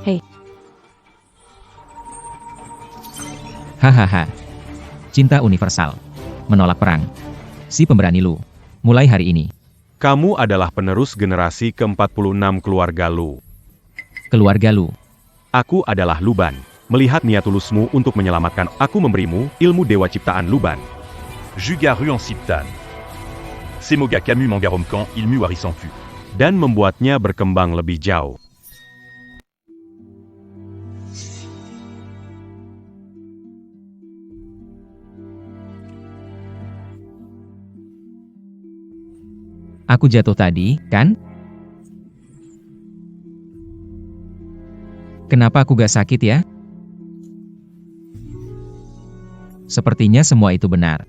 Hei, Hahaha. Cinta universal. Menolak perang. Si pemberani Lu. Mulai hari ini. Kamu adalah penerus generasi ke-46 keluarga Lu. Keluarga Lu. Aku adalah Luban. Melihat niat tulusmu untuk menyelamatkan, aku memberimu ilmu dewa ciptaan Luban. Jugaru en Siptan. Semoga Camus Mangaromkan ilmu warisan fu. Dan membuatnya berkembang lebih jauh. Aku jatuh tadi, kan? Kenapa aku gak sakit ya? Sepertinya semua itu benar.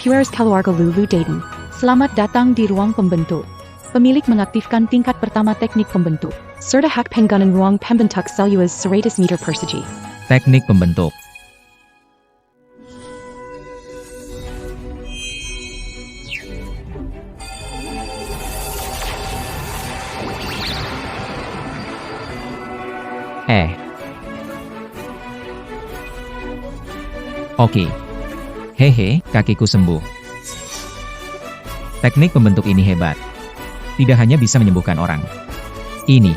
Puers keluarga Lulu Dayton. Selamat datang di ruang pembentuk. Pemilik mengaktifkan tingkat pertama teknik pembentuk. Serta hak penggunaan ruang pembentuk seluas 100 meter persegi. Teknik pembentuk. Oke. Hehe, kakiku sembuh. Teknik pembentuk ini hebat. Tidak hanya bisa menyembuhkan orang. Ini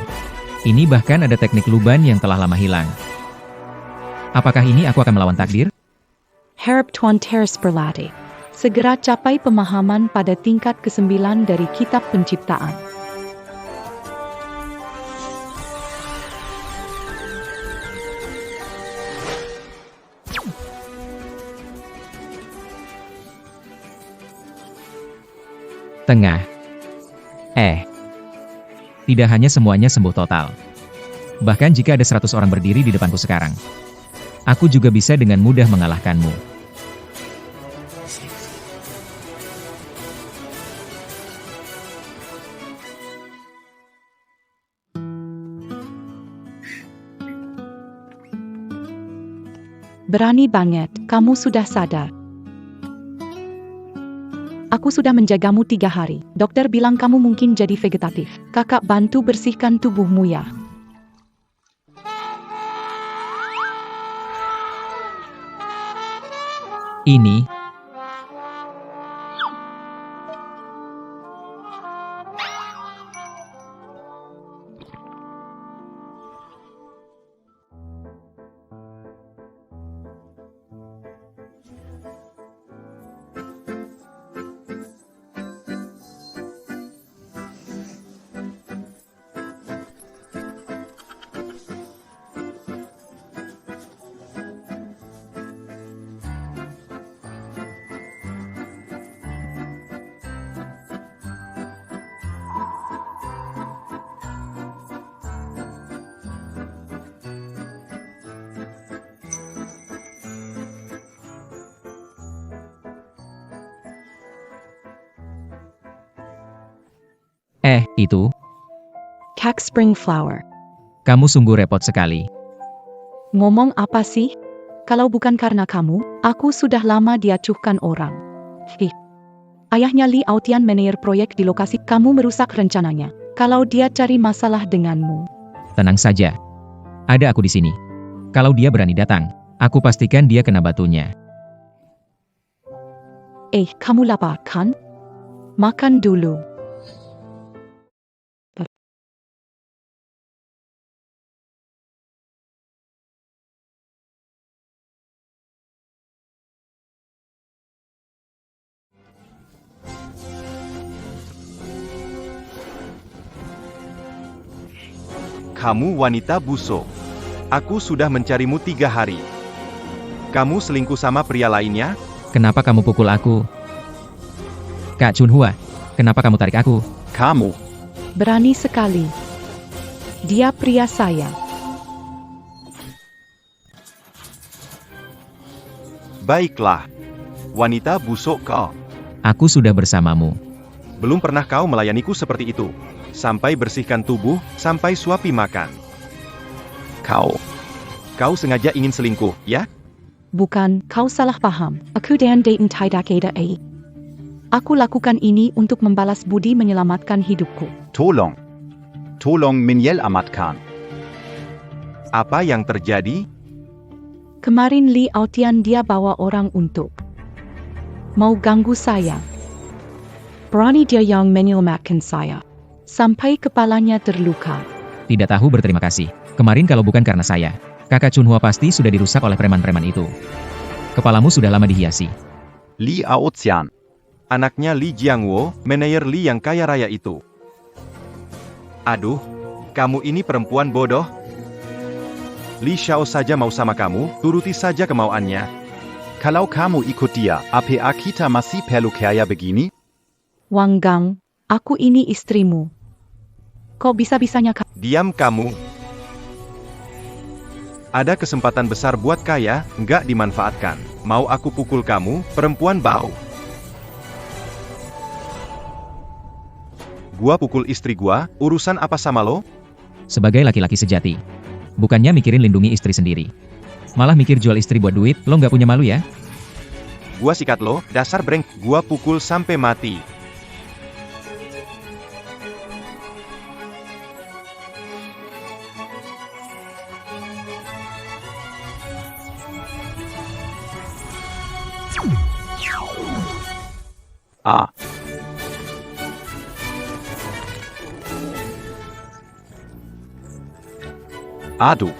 bahkan ada teknik Luban yang telah lama hilang. Apakah ini aku akan melawan takdir? Harap Tuan Teres berlatih. Segera capai pemahaman pada tingkat ke-9 dari kitab penciptaan. Tengah. Tidak hanya semuanya sembuh total. Bahkan jika ada 100 orang berdiri di depanku sekarang, aku juga bisa dengan mudah mengalahkanmu. Berani banget, kamu sudah sadar. Aku sudah menjagamu 3 hari. Dokter bilang kamu mungkin jadi vegetatif. Kakak bantu bersihkan tubuhmu ya. Ini itu, Kak Spring Flower. kamu sungguh repot sekali. Ngomong apa sih? Kalau bukan karena kamu, aku sudah lama diacuhkan orang. Ayahnya Li Aotian manajer proyek di lokasi, kamu merusak rencananya. Kalau dia cari masalah denganmu. Tenang saja. Ada aku di sini. Kalau dia berani datang, aku pastikan dia kena batunya. Kamu lapar kan? Makan dulu. Kamu wanita busuk. Aku sudah mencarimu 3 hari. Kamu selingkuh sama pria lainnya? Kenapa kamu pukul aku? Kak Chunhua, kenapa kamu tarik aku? Kamu. Berani sekali. Dia pria saya. Baiklah. wanita busuk kau. Aku sudah bersamamu. Belum pernah kau melayaniku seperti itu. Sampai bersihkan tubuh, sampai suapi makan. Kau sengaja ingin selingkuh, ya? Bukan, kau salah paham. Aku dan Dayton tidak ada. Aku lakukan ini untuk membalas budi menyelamatkan hidupku. Tolong menyelamatkan. Apa yang terjadi? Kemarin Li Aotian dia bawa orang untuk mau ganggu saya. Berani dia yang menyelamatkan saya. Sampai kepalanya terluka. Tidak tahu berterima kasih. Kemarin kalau bukan karena saya, kakak Chunhua pasti sudah dirusak oleh preman-preman itu. Kepalamu sudah lama dihiasi. Li Aotian. Anaknya Li Jiangwo, manajer Li yang kaya raya itu. Aduh, kamu ini perempuan bodoh. Li Xiao saja mau sama kamu, turuti saja kemauannya. Kalau kamu ikut dia, apa kita masih perlu kaya begini? Wang Gang, aku ini istrimu. Kok bisa-bisanya Diam kamu. Ada kesempatan besar buat kaya, nggak dimanfaatkan. Mau aku pukul kamu, perempuan bau. Gua pukul istri gua, urusan apa sama lo? Sebagai laki-laki sejati, bukannya mikirin lindungi istri sendiri, malah mikir jual istri buat duit. Lo nggak punya malu ya? Gua sikat lo, dasar breng. Gua pukul sampai mati. Aduh.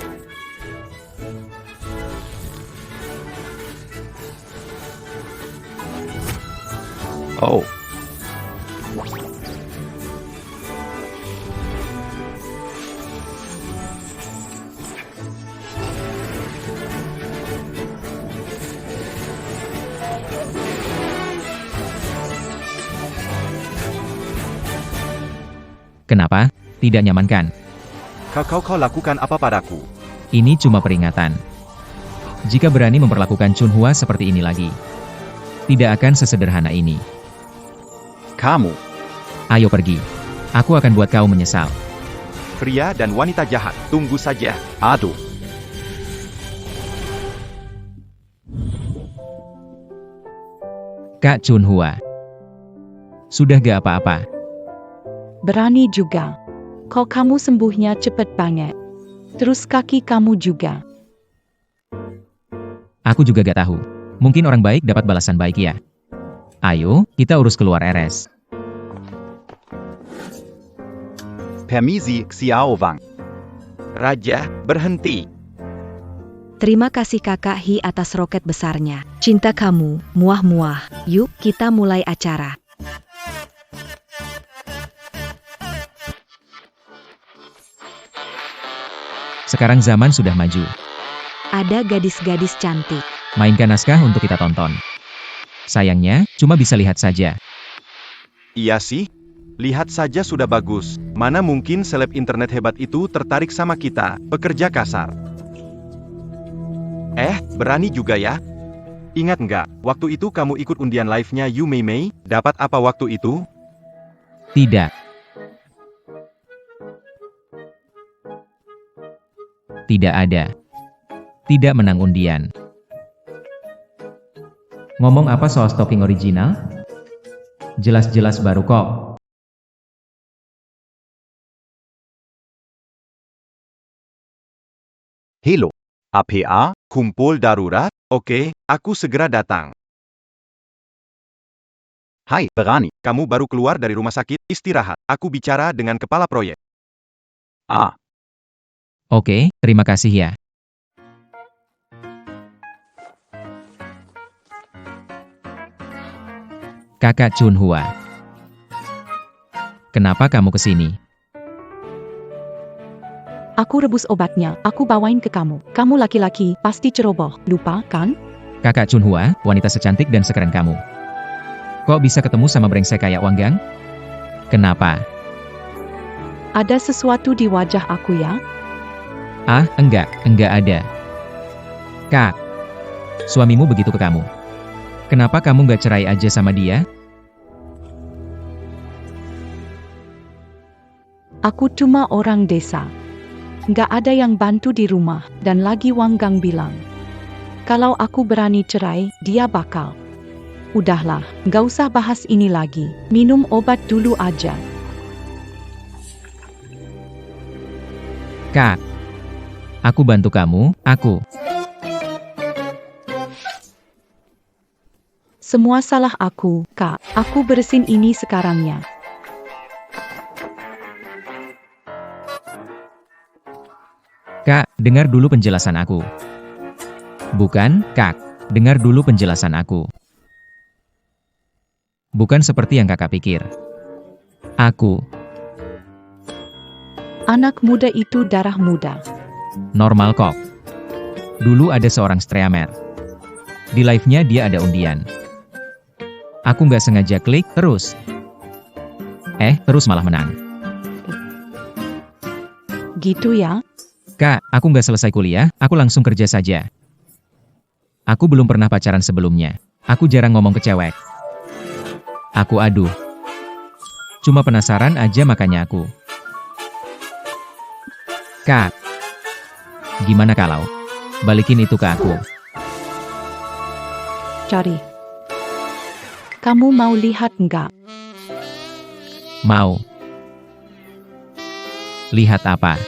Oh. Kenapa? Tidak nyaman kan? Kau lakukan apa padaku? Ini cuma peringatan. Jika berani memperlakukan Chunhua seperti ini lagi, tidak akan sesederhana ini. Kamu. Ayo pergi. Aku akan buat kau menyesal. Pria dan wanita jahat, tunggu saja. Aduh. Kak Chunhua. Sudah gak apa-apa. berani juga. Kok kamu sembuhnya cepet banget. Terus kaki kamu juga. Aku juga gak tahu. Mungkin orang baik dapat balasan baik ya. Ayo, kita urus keluar RS. Permisi, Xiao Wang. Raja, berhenti. Terima kasih Kakak Hi atas roket besarnya. Cinta kamu, muah-muah. Yuk, kita mulai acara. Sekarang zaman sudah maju. Ada gadis-gadis cantik. Mainkan naskah untuk kita tonton. Sayangnya, cuma bisa lihat saja. Iya sih. Lihat saja sudah bagus. Mana mungkin seleb internet hebat itu tertarik sama kita, pekerja kasar. Berani juga ya? Ingat nggak, waktu itu kamu ikut undian live-nya Yu Mei Mei, dapat apa waktu itu? Tidak. Tidak ada. Tidak menang undian. Ngomong apa soal stocking original? Jelas-jelas baru kok. Halo. APA? Kumpul darurat? Oke, aku segera datang. Hai, berani. Kamu baru keluar dari rumah sakit, istirahat. Aku bicara dengan kepala proyek. Oke, terima kasih ya. Kakak Chunhua. Kenapa kamu kesini? Aku rebus obatnya, aku bawain ke kamu. Kamu laki-laki, pasti ceroboh. Lupa, kan? Kakak Chunhua, wanita secantik dan sekeren kamu. Kok bisa ketemu sama brengsek kayak Wang Gang? Kenapa? Ada sesuatu di wajah aku ya? Enggak ada. Kak, suamimu begitu ke kamu. Kenapa kamu gak cerai aja sama dia? Aku cuma orang desa. Nggak ada yang bantu di rumah, dan lagi Wanggang bilang, kalau aku berani cerai, dia bakal. Udahlah, nggak usah bahas ini lagi. Minum obat dulu aja. Kak, aku bantu kamu, aku. Semua salah aku, Kak. Aku bersihin ini sekarangnya. Kak, dengar dulu penjelasan aku. Bukan, Kak. Dengar dulu penjelasan aku. Bukan seperti yang kakak pikir. Aku, Anak muda itu darah muda. normal kok. Dulu ada seorang streamer. Di live-nya dia ada undian. Aku nggak sengaja klik, terus malah menang. Gitu ya? Kak, aku nggak selesai kuliah, aku langsung kerja saja. Aku belum pernah pacaran sebelumnya. Aku jarang ngomong ke cewek. Aku aduh. Cuma penasaran aja makanya aku. Kak, gimana kalau balikin itu ke aku? Cari. Kamu mau lihat nggak? Mau. Lihat apa?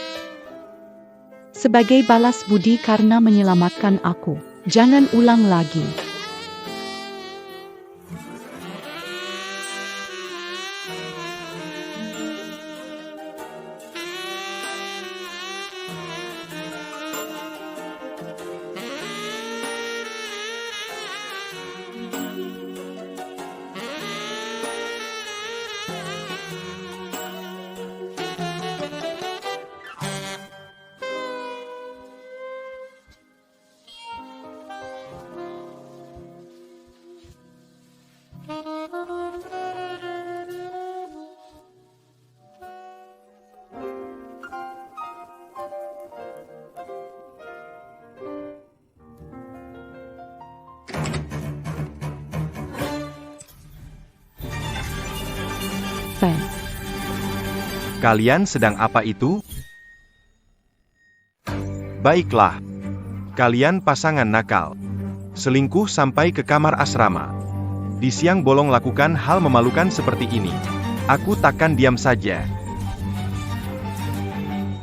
Sebagai balas budi karena menyelamatkan aku. Jangan ulang lagi. Fan. Kalian sedang apa itu? Baiklah. Kalian pasangan nakal. Selingkuh sampai ke kamar asrama. Di siang bolong lakukan hal memalukan seperti ini. Aku takkan diam saja.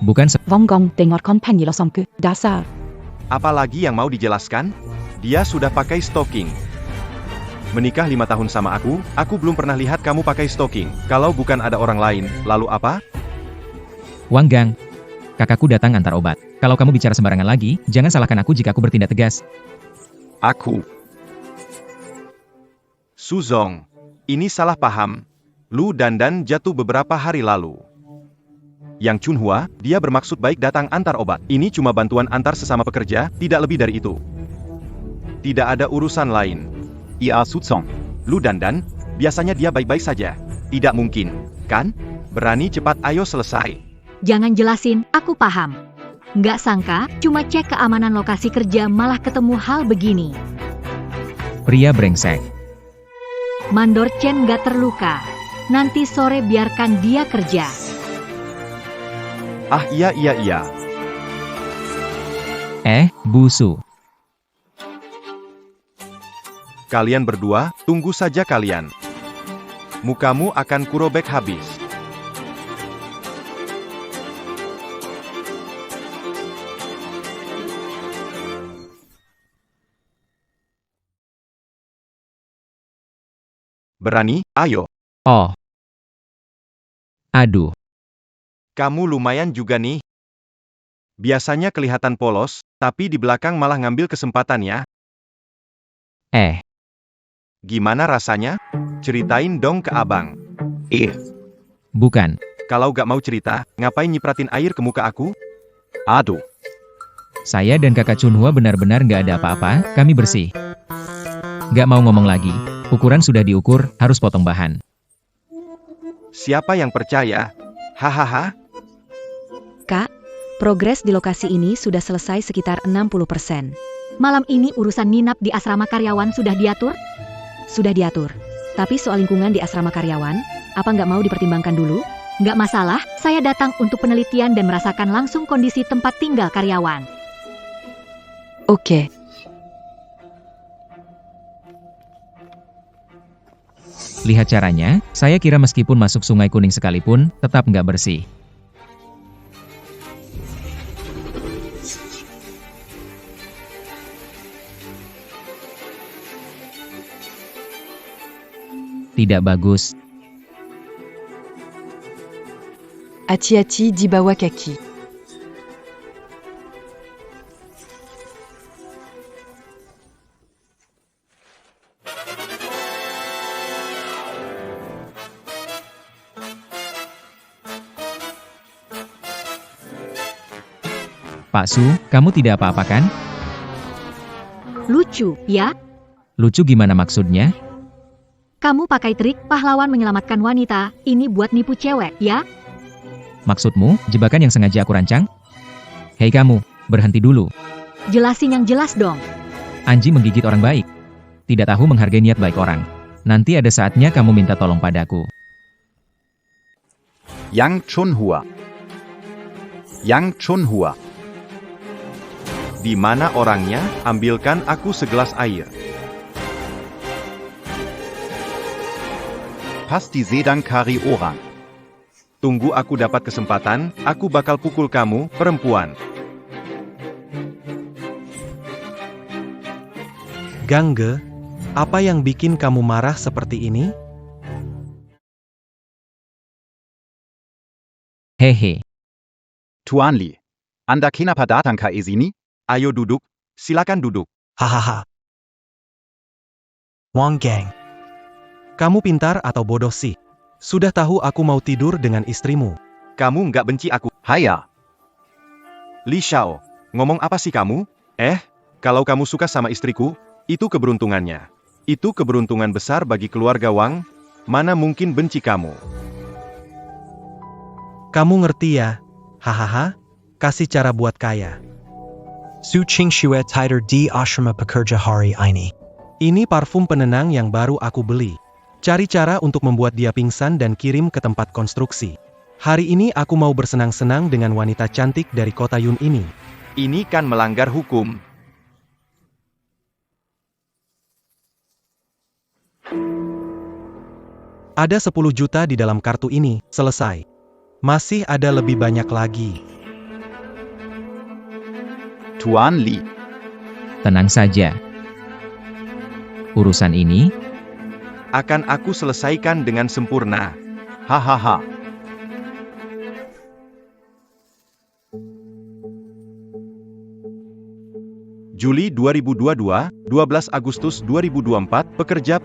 Bukan Wanggang dengarkan penjelasanku. Dasar. Apalagi yang mau dijelaskan? Dia sudah pakai stocking. Menikah 5 tahun sama aku belum pernah lihat kamu pakai stocking. Kalau bukan ada orang lain, lalu apa? Wanggang. Kakakku datang antar obat. Kalau kamu bicara sembarangan lagi, jangan salahkan aku jika aku bertindak tegas. Aku. Suzong. Ini salah paham. Lu dandan jatuh beberapa hari lalu. Yang Chunhua, dia bermaksud baik datang antar obat. Ini cuma bantuan antar sesama pekerja, tidak lebih dari itu. Tidak ada urusan lain. Ia Suzong. Lu dandan, biasanya dia baik-baik saja. Tidak mungkin, kan? Berani cepat ayo selesai. Jangan jelasin, aku paham. Nggak sangka, cuma cek keamanan lokasi kerja malah ketemu hal begini. Pria brengsek. Mandor Chen nggak terluka. Nanti sore biarkan dia kerja. Ah iya. Busu. Kalian berdua, tunggu saja kalian. Mukamu akan kurobek habis. Berani? Ayo. Oh. Aduh. Kamu lumayan juga nih. Biasanya kelihatan polos, tapi di belakang malah ngambil kesempatan ya. Gimana rasanya? Ceritain dong ke abang. Bukan. Kalau gak mau cerita, ngapain nyipratin air ke muka aku? Aduh. Saya dan kakak Chunhua benar-benar nggak ada apa-apa, kami bersih. Nggak mau ngomong lagi. Ukuran sudah diukur, harus potong bahan. Siapa yang percaya? Hahaha. Kak, progres di lokasi ini sudah selesai sekitar 60%. Malam ini urusan ninap di asrama karyawan sudah diatur? sudah diatur. Tapi soal lingkungan di asrama karyawan, apa nggak mau dipertimbangkan dulu? Nggak masalah, saya datang untuk penelitian dan merasakan langsung kondisi tempat tinggal karyawan. Oke. Lihat caranya, saya kira meskipun masuk Sungai Kuning sekalipun, tetap nggak bersih. Tidak bagus. Hati-hati di bawah kaki. Pak Su, kamu tidak apa-apa kan? Lucu, ya? Lucu gimana maksudnya? Kamu pakai trik pahlawan menyelamatkan wanita, ini buat nipu cewek, ya? Maksudmu, jebakan yang sengaja aku rancang? Hei kamu, berhenti dulu. Jelasin yang jelas dong. Anji menggigit orang baik. Tidak tahu menghargai niat baik orang. Nanti ada saatnya kamu minta tolong padaku. Yang Chunhua. Yang Chunhua. Di mana orangnya? Ambilkan aku segelas air. Pasti sedang cari orang. Tunggu aku dapat kesempatan, aku bakal pukul kamu, perempuan. Gangge, apa yang bikin kamu marah seperti ini? Hehe. Tuan Li. Anda kenapa datang ke sini? Ayo duduk, silakan duduk. Hahaha. Wang Gang. Kamu pintar atau bodoh sih? Sudah tahu aku mau tidur dengan istrimu. Kamu nggak benci aku. Haya. Li Xiao, ngomong apa sih kamu? Kalau kamu suka sama istriku, itu keberuntungannya. Itu keberuntungan besar bagi keluarga Wang, mana mungkin benci kamu. Kamu ngerti ya? Hahaha. Kasih cara buat kaya. Su Ching Shue Tider di Ashrama Pekerja Hari Ini. Ini parfum penenang yang baru aku beli. Cari cara untuk membuat dia pingsan dan kirim ke tempat konstruksi. Hari ini aku mau bersenang-senang dengan wanita cantik dari kota Yun ini. Ini kan melanggar hukum. Ada 10 juta di dalam kartu ini, selesai. Masih ada lebih banyak lagi. Tuan Li. Tenang saja. Urusan ini, Akan aku selesaikan dengan sempurna. Hahaha. Juli 2022, 12 Agustus 2024, pekerja.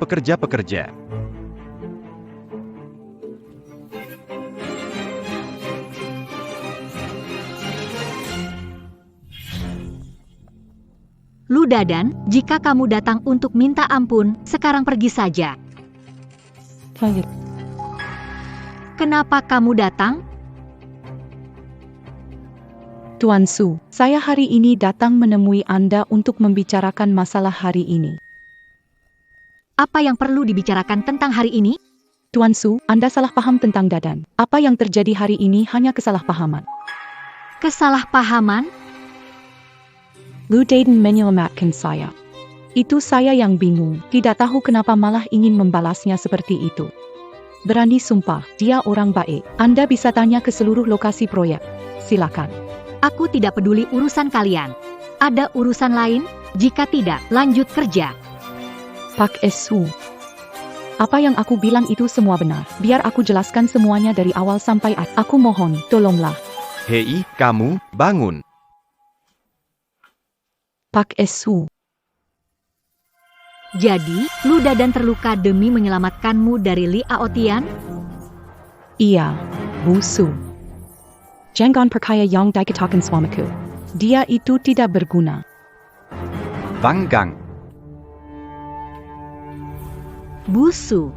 Lu Dadan, jika kamu datang untuk minta ampun, sekarang pergi saja. Kenapa kamu datang? Tuan Su, saya hari ini datang menemui Anda untuk membicarakan masalah hari ini. Apa yang perlu dibicarakan tentang hari ini? Tuan Su, Anda salah paham tentang Dadan. Apa yang terjadi hari ini hanya kesalahpahaman. Kesalahpahaman? Lu Dadan menyelamatkan saya. Itu saya yang bingung, tidak tahu kenapa malah ingin membalasnya seperti itu. Berani sumpah, dia orang baik. Anda bisa tanya ke seluruh lokasi proyek. Silakan. Aku tidak peduli urusan kalian. Ada urusan lain? Jika tidak, lanjut kerja. Pak Su. Apa yang aku bilang itu semua benar. Biar aku jelaskan semuanya dari awal sampai akhir. Aku mohon, tolonglah. Hei, kamu, bangun. Pak Su. Jadi, Lu Dadan terluka demi menyelamatkanmu dari Li Aotian? Iya, Bu Su. Jangan percaya yang dikatakan suamiku. Dia itu tidak berguna. Wang Gang. Busu.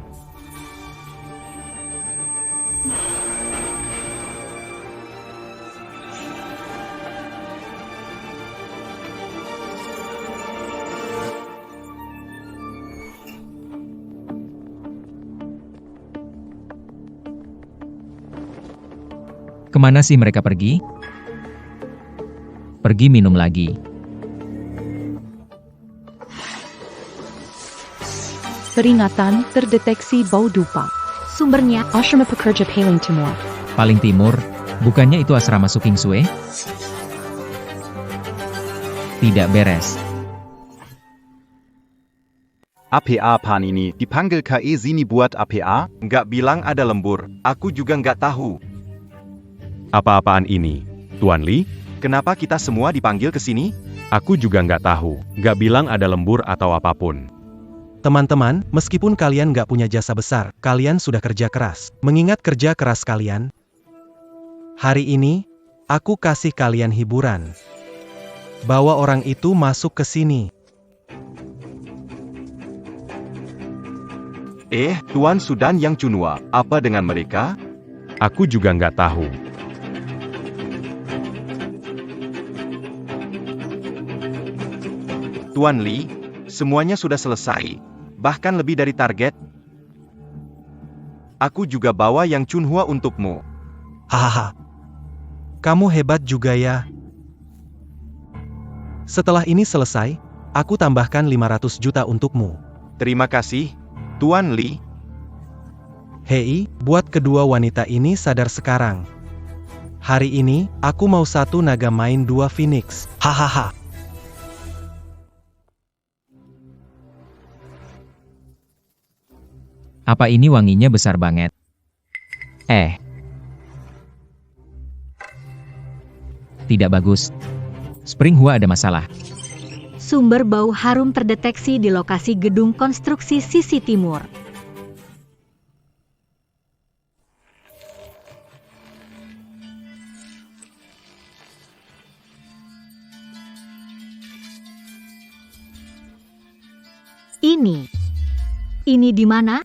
Kemana sih mereka pergi? Pergi minum lagi. Peringatan, terdeteksi bau dupa. Sumbernya, Ashrama Pekerja Paling Timur. Paling timur, bukannya itu asrama Su Kingsue? Tidak beres. APA Panini, dipanggil KE sini buat APA? Nggak bilang ada lembur, aku juga nggak tahu. Apa-apaan ini? Tuan Li? Kenapa kita semua dipanggil ke sini? Aku juga nggak tahu. Nggak bilang ada lembur atau apapun. Teman-teman, meskipun kalian nggak punya jasa besar, kalian sudah kerja keras. Mengingat kerja keras kalian, hari ini, aku kasih kalian hiburan. Bawa orang itu masuk ke sini. Tuan Sudan yang Chunhua, apa dengan mereka? Aku juga nggak tahu. Tuan Li, semuanya sudah selesai. Bahkan lebih dari target. Aku juga bawa yang Chunhua untukmu. Hahaha. Kamu hebat juga ya. Setelah ini selesai, aku tambahkan 500 juta untukmu. Terima kasih, Tuan Li. Hei, buat kedua wanita ini sadar sekarang. Hari ini, aku mau 1 naga main 2 Phoenix. Hahaha. Apa ini wanginya besar banget? Tidak bagus. Spring Hua ada masalah. sumber bau harum terdeteksi di lokasi gedung konstruksi sisi timur. Ini di mana?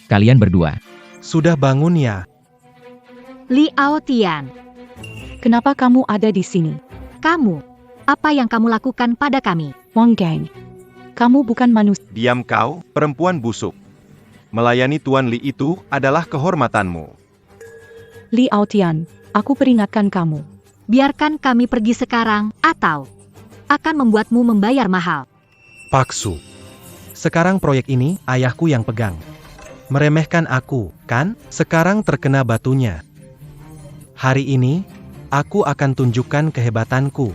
Kalian berdua. Sudah bangun ya? Li Aotian. Kenapa kamu ada di sini? Kamu, apa yang kamu lakukan pada kami? Wang Gang. Kamu bukan manusia. Diam kau, perempuan busuk. Melayani Tuan Li itu adalah kehormatanmu. Li Aotian, aku peringatkan kamu. Biarkan kami pergi sekarang, atau akan membuatmu membayar mahal. Paksu. Sekarang proyek ini, ayahku yang pegang. Meremehkan aku, kan? Sekarang terkena batunya. Hari ini, aku akan tunjukkan kehebatanku.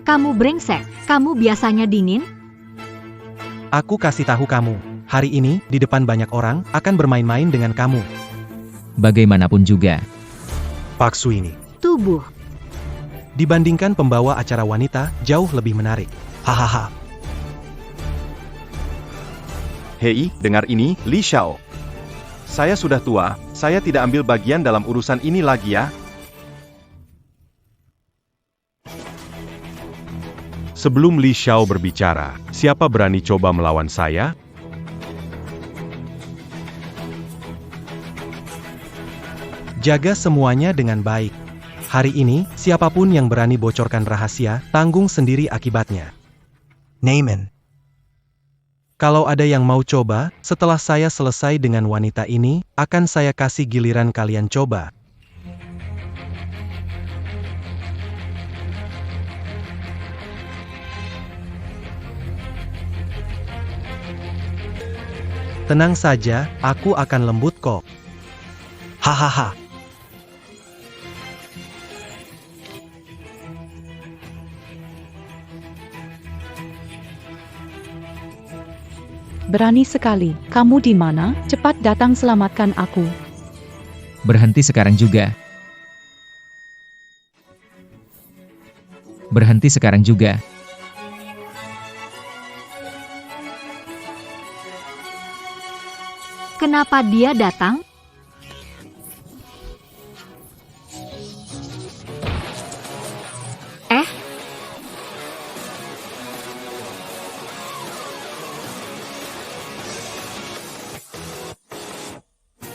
Kamu brengsek, kamu biasanya dingin? Aku kasih tahu kamu, hari ini, di depan banyak orang, akan bermain-main dengan kamu. Bagaimanapun juga. Paksu ini. Tubuh. Dibandingkan pembawa acara wanita, jauh lebih menarik. Hahaha. Hei, dengar ini, Li Xiao. Saya sudah tua, saya tidak ambil bagian dalam urusan ini lagi ya. Sebelum Li Xiao berbicara, siapa berani coba melawan saya? Jaga semuanya dengan baik. Hari ini, siapapun yang berani bocorkan rahasia, tanggung sendiri akibatnya. Naaman. Kalau ada yang mau coba, setelah saya selesai dengan wanita ini, akan saya kasih giliran kalian coba. Tenang saja, aku akan lembut kok. Hahaha. Berani sekali. Kamu di mana? Cepat datang selamatkan aku. Berhenti sekarang juga. Berhenti sekarang juga. Kenapa dia datang?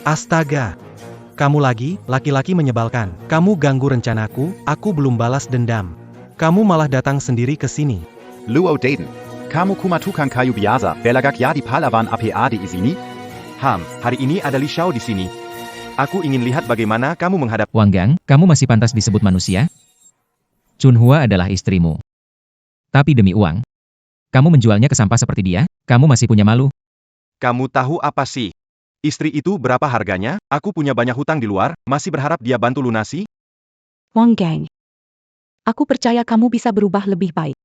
Astaga. Kamu lagi, laki-laki menyebalkan. Kamu ganggu rencanaku, aku belum balas dendam. Kamu malah datang sendiri ke sini. Luo Daden. kamu kuma tukang kayu biasa, belagak ya di pahlawan APA di sini? Hari ini ada Li Xiao di sini. Aku ingin lihat bagaimana kamu menghadapi. Wang Gang, kamu masih pantas disebut manusia? Chunhua adalah istrimu. Tapi demi uang, kamu menjualnya ke sampah seperti dia? Kamu masih punya malu? Kamu tahu apa sih? Istri itu berapa harganya? Aku punya banyak hutang di luar, masih berharap dia bantu lunasi? Wang Gang. Aku percaya kamu bisa berubah lebih baik.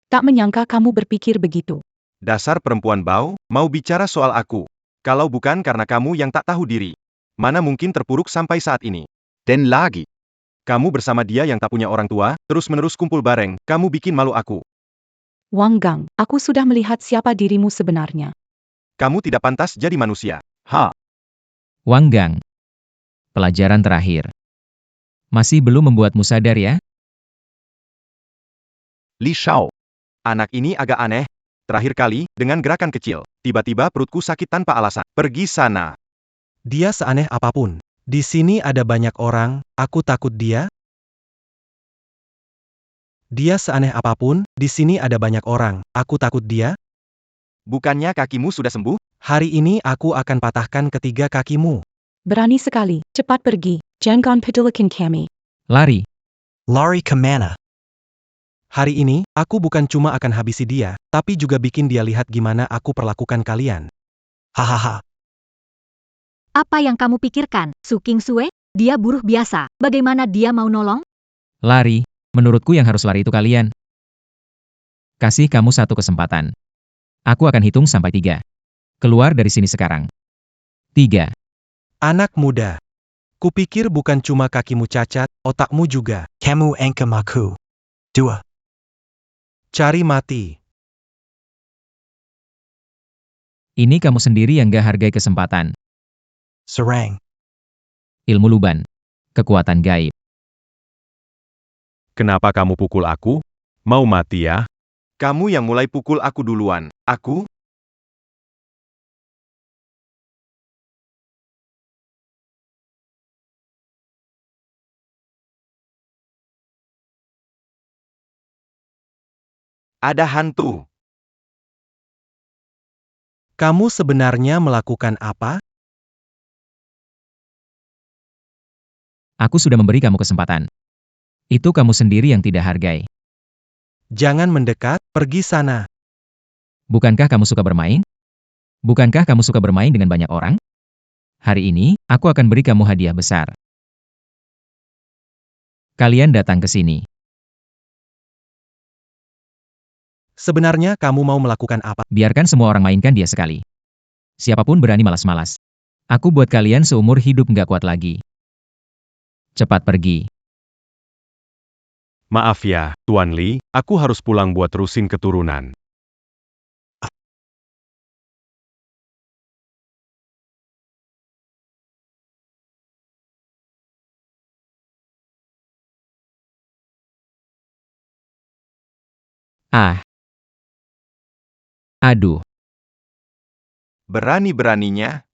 Tak menyangka kamu berpikir begitu. Dasar perempuan bau, mau bicara soal aku. Kalau bukan karena kamu yang tak tahu diri. Mana mungkin terpuruk sampai saat ini. Den lagi. Kamu bersama dia yang tak punya orang tua, terus-menerus kumpul bareng, kamu bikin malu aku. Wang Gang, aku sudah melihat siapa dirimu sebenarnya. Kamu tidak pantas jadi manusia. Wang Gang. Pelajaran terakhir. Masih belum membuatmu sadar ya? Li Xiao. Anak ini agak aneh. Terakhir kali, dengan gerakan kecil, tiba-tiba perutku sakit tanpa alasan. Pergi sana. Dia seaneh apapun. Di sini ada banyak orang, aku takut dia. Dia seaneh apapun, di sini ada banyak orang, aku takut dia. Bukannya kakimu sudah sembuh? Hari ini aku akan patahkan ketiga kakimu. Berani sekali, cepat pergi. Jangan pedulikan kami. Lari. Lari kemana? Hari ini, aku bukan cuma akan habisi dia, tapi juga bikin dia lihat gimana aku perlakukan kalian. Hahaha. Apa yang kamu pikirkan, Su King Sue? Dia buruh biasa. Bagaimana dia mau nolong? Lari. Menurutku yang harus lari itu kalian. Kasih kamu satu kesempatan. Aku akan hitung sampai 3. Keluar dari sini sekarang. 3. Anak muda. Kupikir bukan cuma kakimu cacat, otakmu juga. Kamu angkam aku. 2. Cari mati. Ini kamu sendiri yang gak hargai kesempatan. Serang. Ilmu luban. Kekuatan gaib. Kenapa kamu pukul aku? Mau mati ya? Kamu yang mulai pukul aku duluan. Aku? Ada hantu. Kamu sebenarnya melakukan apa? Aku sudah memberi kamu kesempatan. Itu kamu sendiri yang tidak hargai. Jangan mendekat, pergi sana. Bukankah kamu suka bermain? Bukankah kamu suka bermain dengan banyak orang? Hari ini, aku akan beri kamu hadiah besar. Kalian datang ke sini. Sebenarnya kamu mau melakukan apa? Biarkan semua orang mainkan dia sekali. Siapapun berani malas-malas. Aku buat kalian seumur hidup nggak kuat lagi. Cepat pergi. Maaf ya, Tuan Li, aku harus pulang buat terusin keturunan. Ah. Aduh. Berani-beraninya.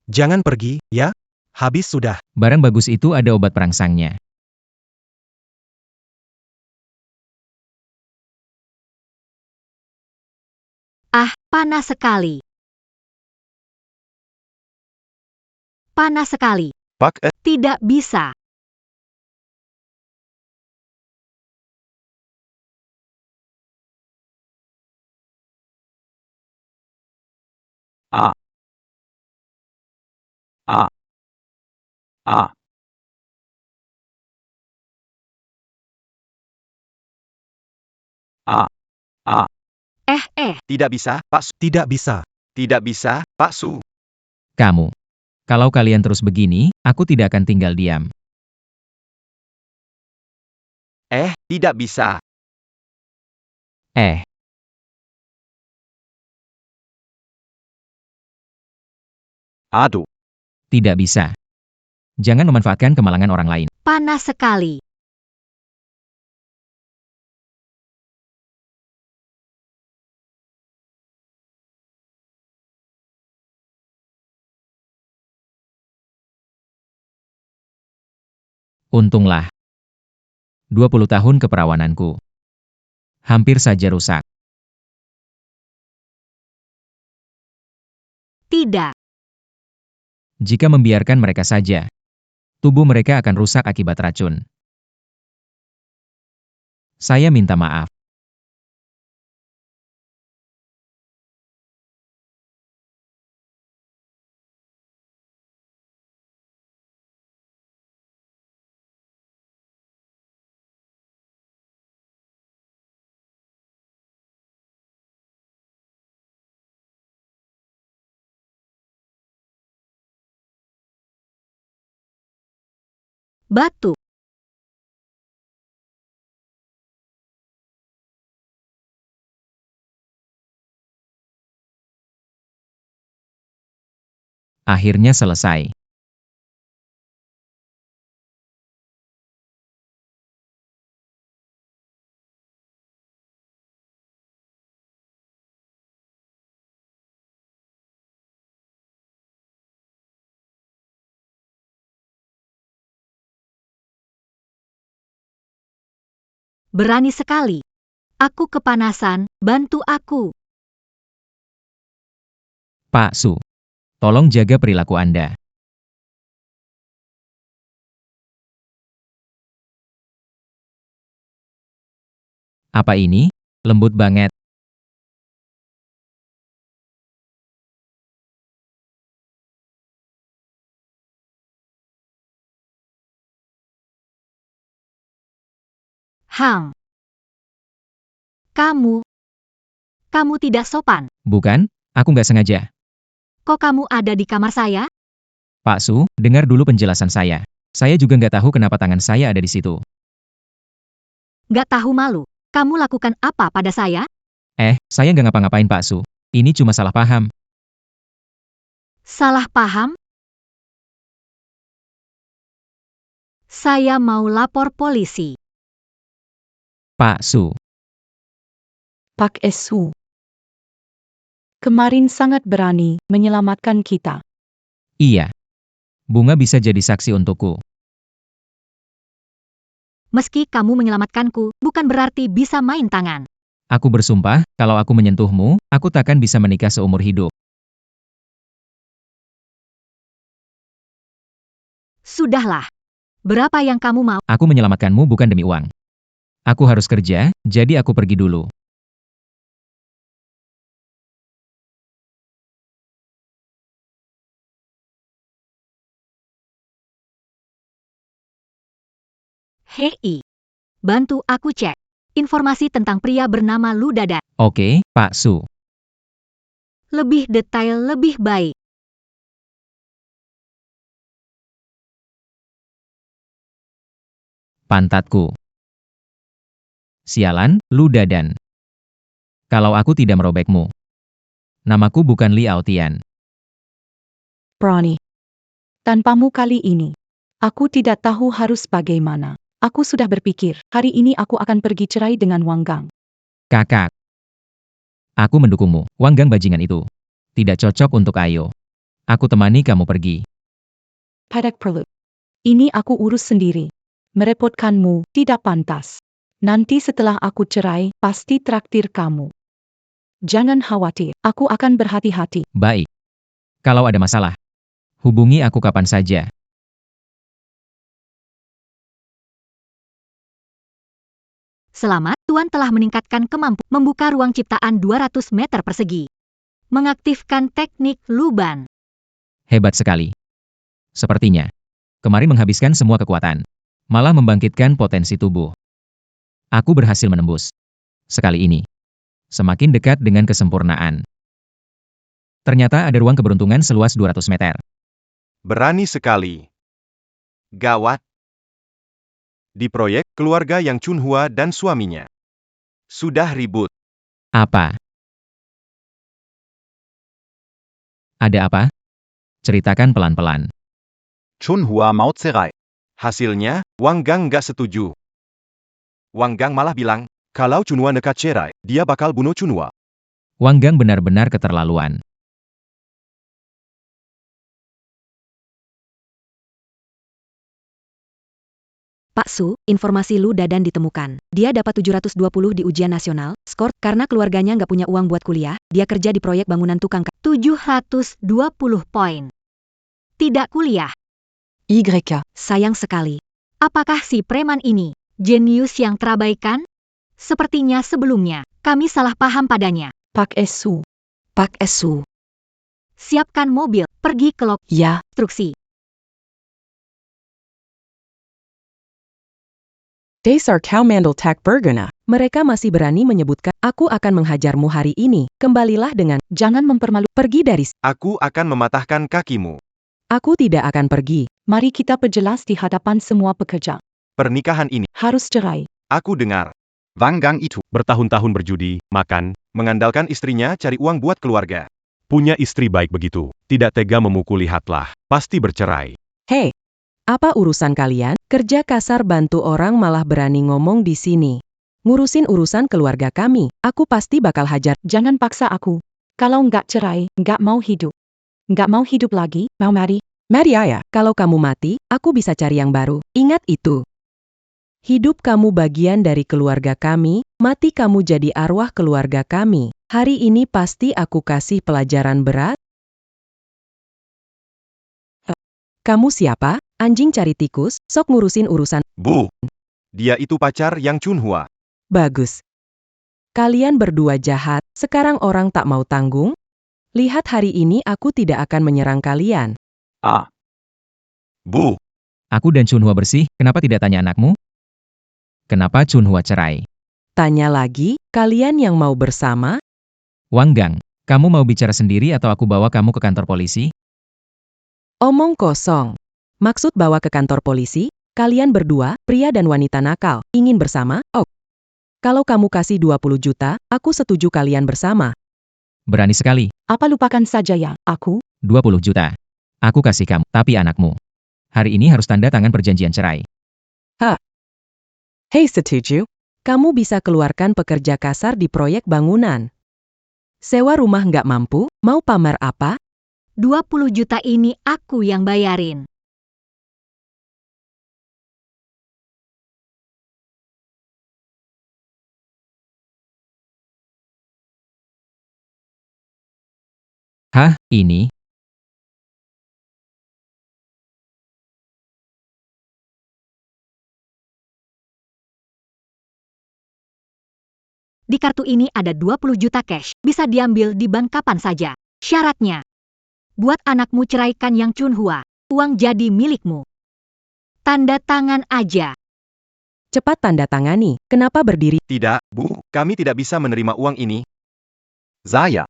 Jangan pergi, ya? Habis sudah. Barang bagus itu ada obat perangsangnya. Ah, panas sekali. Panas sekali. Pak, Tidak bisa. Ah. Ah. Ah. Ah. Ah. Tidak bisa, Pak Su. Tidak bisa. Tidak bisa, Pak Su. Kamu. Kalau kalian terus begini, aku tidak akan tinggal diam. Tidak bisa. Aduh. Tidak bisa. Jangan memanfaatkan kemalangan orang lain. Panas sekali. Untunglah. 20 tahun keperawananku. Hampir saja rusak. Tidak. Jika membiarkan mereka saja, tubuh mereka akan rusak akibat racun. Saya minta maaf. Batu. Akhirnya selesai. Berani sekali. Aku kepanasan, bantu aku. Pak Su, tolong jaga perilaku Anda. Apa ini? Lembut banget. Hang. Kamu tidak sopan. Bukan, aku nggak sengaja. Kok kamu ada di kamar saya? Pak Su, dengar dulu penjelasan saya. Saya juga nggak tahu kenapa tangan saya ada di situ. Gak tahu malu. Kamu lakukan apa pada saya? Saya nggak ngapa-ngapain Pak Su. Ini cuma salah paham. Salah paham? Saya mau lapor polisi. Pak Su, Pak Esu. Kemarin sangat berani menyelamatkan kita. iya. Bunga bisa jadi saksi untukku. Meski kamu menyelamatkanku, bukan berarti bisa main tangan. Aku bersumpah, kalau aku menyentuhmu, aku takkan bisa menikah seumur hidup. Sudahlah. Berapa yang kamu mau? Aku menyelamatkanmu bukan demi uang. Aku harus kerja, jadi aku pergi dulu. Hei. Bantu aku cek. Informasi tentang pria bernama Lu Dadan. Oke, Pak Su. Lebih detail lebih baik. Pantatku. Sialan, Lu Dadan. Kalau aku tidak merobekmu. Namaku bukan Li Aotian. Berani. Tanpamu kali ini, aku tidak tahu harus bagaimana. Aku sudah berpikir, hari ini aku akan pergi cerai dengan Wang Gang. Kakak. Aku mendukungmu, Wang Gang bajingan itu. Tidak cocok untuk Ayo. Aku temani kamu pergi. Padak perlu. Ini aku urus sendiri. Merepotkanmu tidak pantas. Nanti setelah aku cerai, pasti traktir kamu. Jangan khawatir, aku akan berhati-hati. Baik. Kalau ada masalah, hubungi aku kapan saja. Selamat, Tuan telah meningkatkan kemampuan membuka ruang ciptaan 200 meter persegi. Mengaktifkan teknik Luban. Hebat sekali. Sepertinya, kemarin menghabiskan semua kekuatan. Malah membangkitkan potensi tubuh. Aku berhasil menembus. Sekali ini, semakin dekat dengan kesempurnaan. Ternyata ada ruang keberuntungan seluas 200 meter. Berani sekali. Gawat. Di proyek keluarga Yang Chunhua dan suaminya. Sudah ribut. Apa? Ada apa? Ceritakan pelan-pelan. Chunhua mau cerai. Hasilnya, Wang Gang nggak setuju. Wang Gang malah bilang, kalau Chunhua nekat cerai, dia bakal bunuh Chunhua. Wang Gang benar-benar keterlaluan. Pak Su, informasi Lu Dadan ditemukan. Dia dapat 720 di ujian nasional, skor, karena keluarganya nggak punya uang buat kuliah, dia kerja di proyek bangunan tukang 720 poin. Tidak kuliah. YK. Sayang sekali. Apakah si preman ini jenius yang terabaikan? Sepertinya sebelumnya, kami salah paham padanya. Pak Su. Pak Su. Siapkan mobil, pergi ke lokasi Ya. instruksi. Dasar kau mandel tak berguna. Mereka masih berani menyebutkan, aku akan menghajarmu hari ini. Kembalilah dengan, Jangan mempermalu. pergi dari Aku akan mematahkan kakimu. Aku tidak akan pergi. Mari kita perjelas di hadapan semua pekerja. Pernikahan ini, Harus cerai. aku dengar, Wanggang itu. Bertahun-tahun berjudi, makan, mengandalkan istrinya cari uang buat keluarga. punya istri baik begitu. Tidak tega memukuli Hatlah. Pasti bercerai. Hei, apa urusan kalian? Kerja kasar bantu orang malah berani ngomong di sini. Ngurusin urusan keluarga kami. Aku pasti bakal hajar. Jangan paksa aku. Kalau nggak cerai, nggak mau hidup. Nggak mau hidup lagi, mau mari. Mari ayah, kalau kamu mati, aku bisa cari yang baru. Ingat itu. Hidup kamu bagian dari keluarga kami, mati kamu jadi arwah keluarga kami. Hari ini pasti aku kasih pelajaran berat. Kamu siapa? Anjing cari tikus, sok ngurusin urusan. Bu, dia itu pacar yang Chunhua. Bagus. Kalian berdua jahat, sekarang orang tak mau tanggung? Lihat hari ini aku tidak akan menyerang kalian. Ah, Bu, Aku dan Chunhua bersih, kenapa tidak tanya anakmu? Kenapa Chunhua cerai? Tanya lagi, kalian yang mau bersama? Wanggang, kamu mau bicara sendiri atau aku bawa kamu ke kantor polisi? Omong kosong. Maksud bawa ke kantor polisi? Kalian berdua, pria dan wanita nakal, ingin bersama? Oh. Kalau kamu kasih 20 juta, aku setuju kalian bersama. Berani sekali, Apa lupakan saja ya, aku? 20 juta. Aku kasih kamu, tapi anakmu. Hari ini harus tanda tangan perjanjian cerai. Hei setuju. Kamu bisa keluarkan pekerja kasar di proyek bangunan. Sewa rumah nggak mampu, mau pamer apa? 20 juta ini aku yang bayarin. Hah, ini? Di kartu ini ada 20 juta cash, bisa diambil di bank kapan saja. Syaratnya, buat anakmu ceraikan yang Chunhua, uang jadi milikmu. Tanda tangan aja. Cepat tanda tangani. Kenapa berdiri? tidak, Bu, kami tidak bisa menerima uang ini. saya.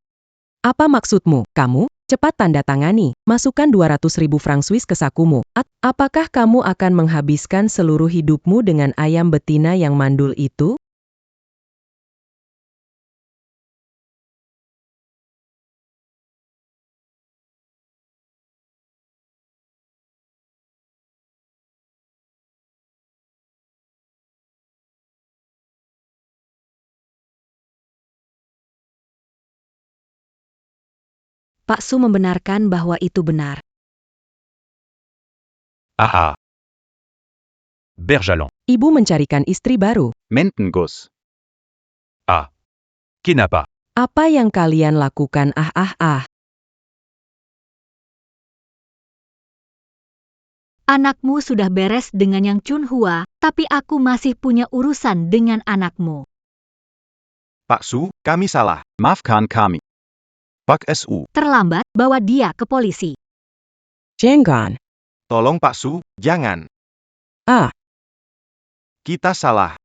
Apa maksudmu? Kamu? Cepat tanda tangani. Masukkan 200.000 franc Swiss ke sakumu. Apakah kamu akan menghabiskan seluruh hidupmu dengan ayam betina yang mandul itu? Pak Su membenarkan bahwa itu benar. Ah ah. Berjalan. Ibu mencarikan istri baru. Mentenguss. Ah. Kenapa? Apa yang kalian lakukan? Anakmu sudah beres dengan yang Chunhua, tapi aku masih punya urusan dengan anakmu. Pak Su, kami salah. Maafkan kami. Pak Su, Terlambat, bawa dia ke polisi. Jangan. tolong Pak Su, jangan. Ah. Kita salah.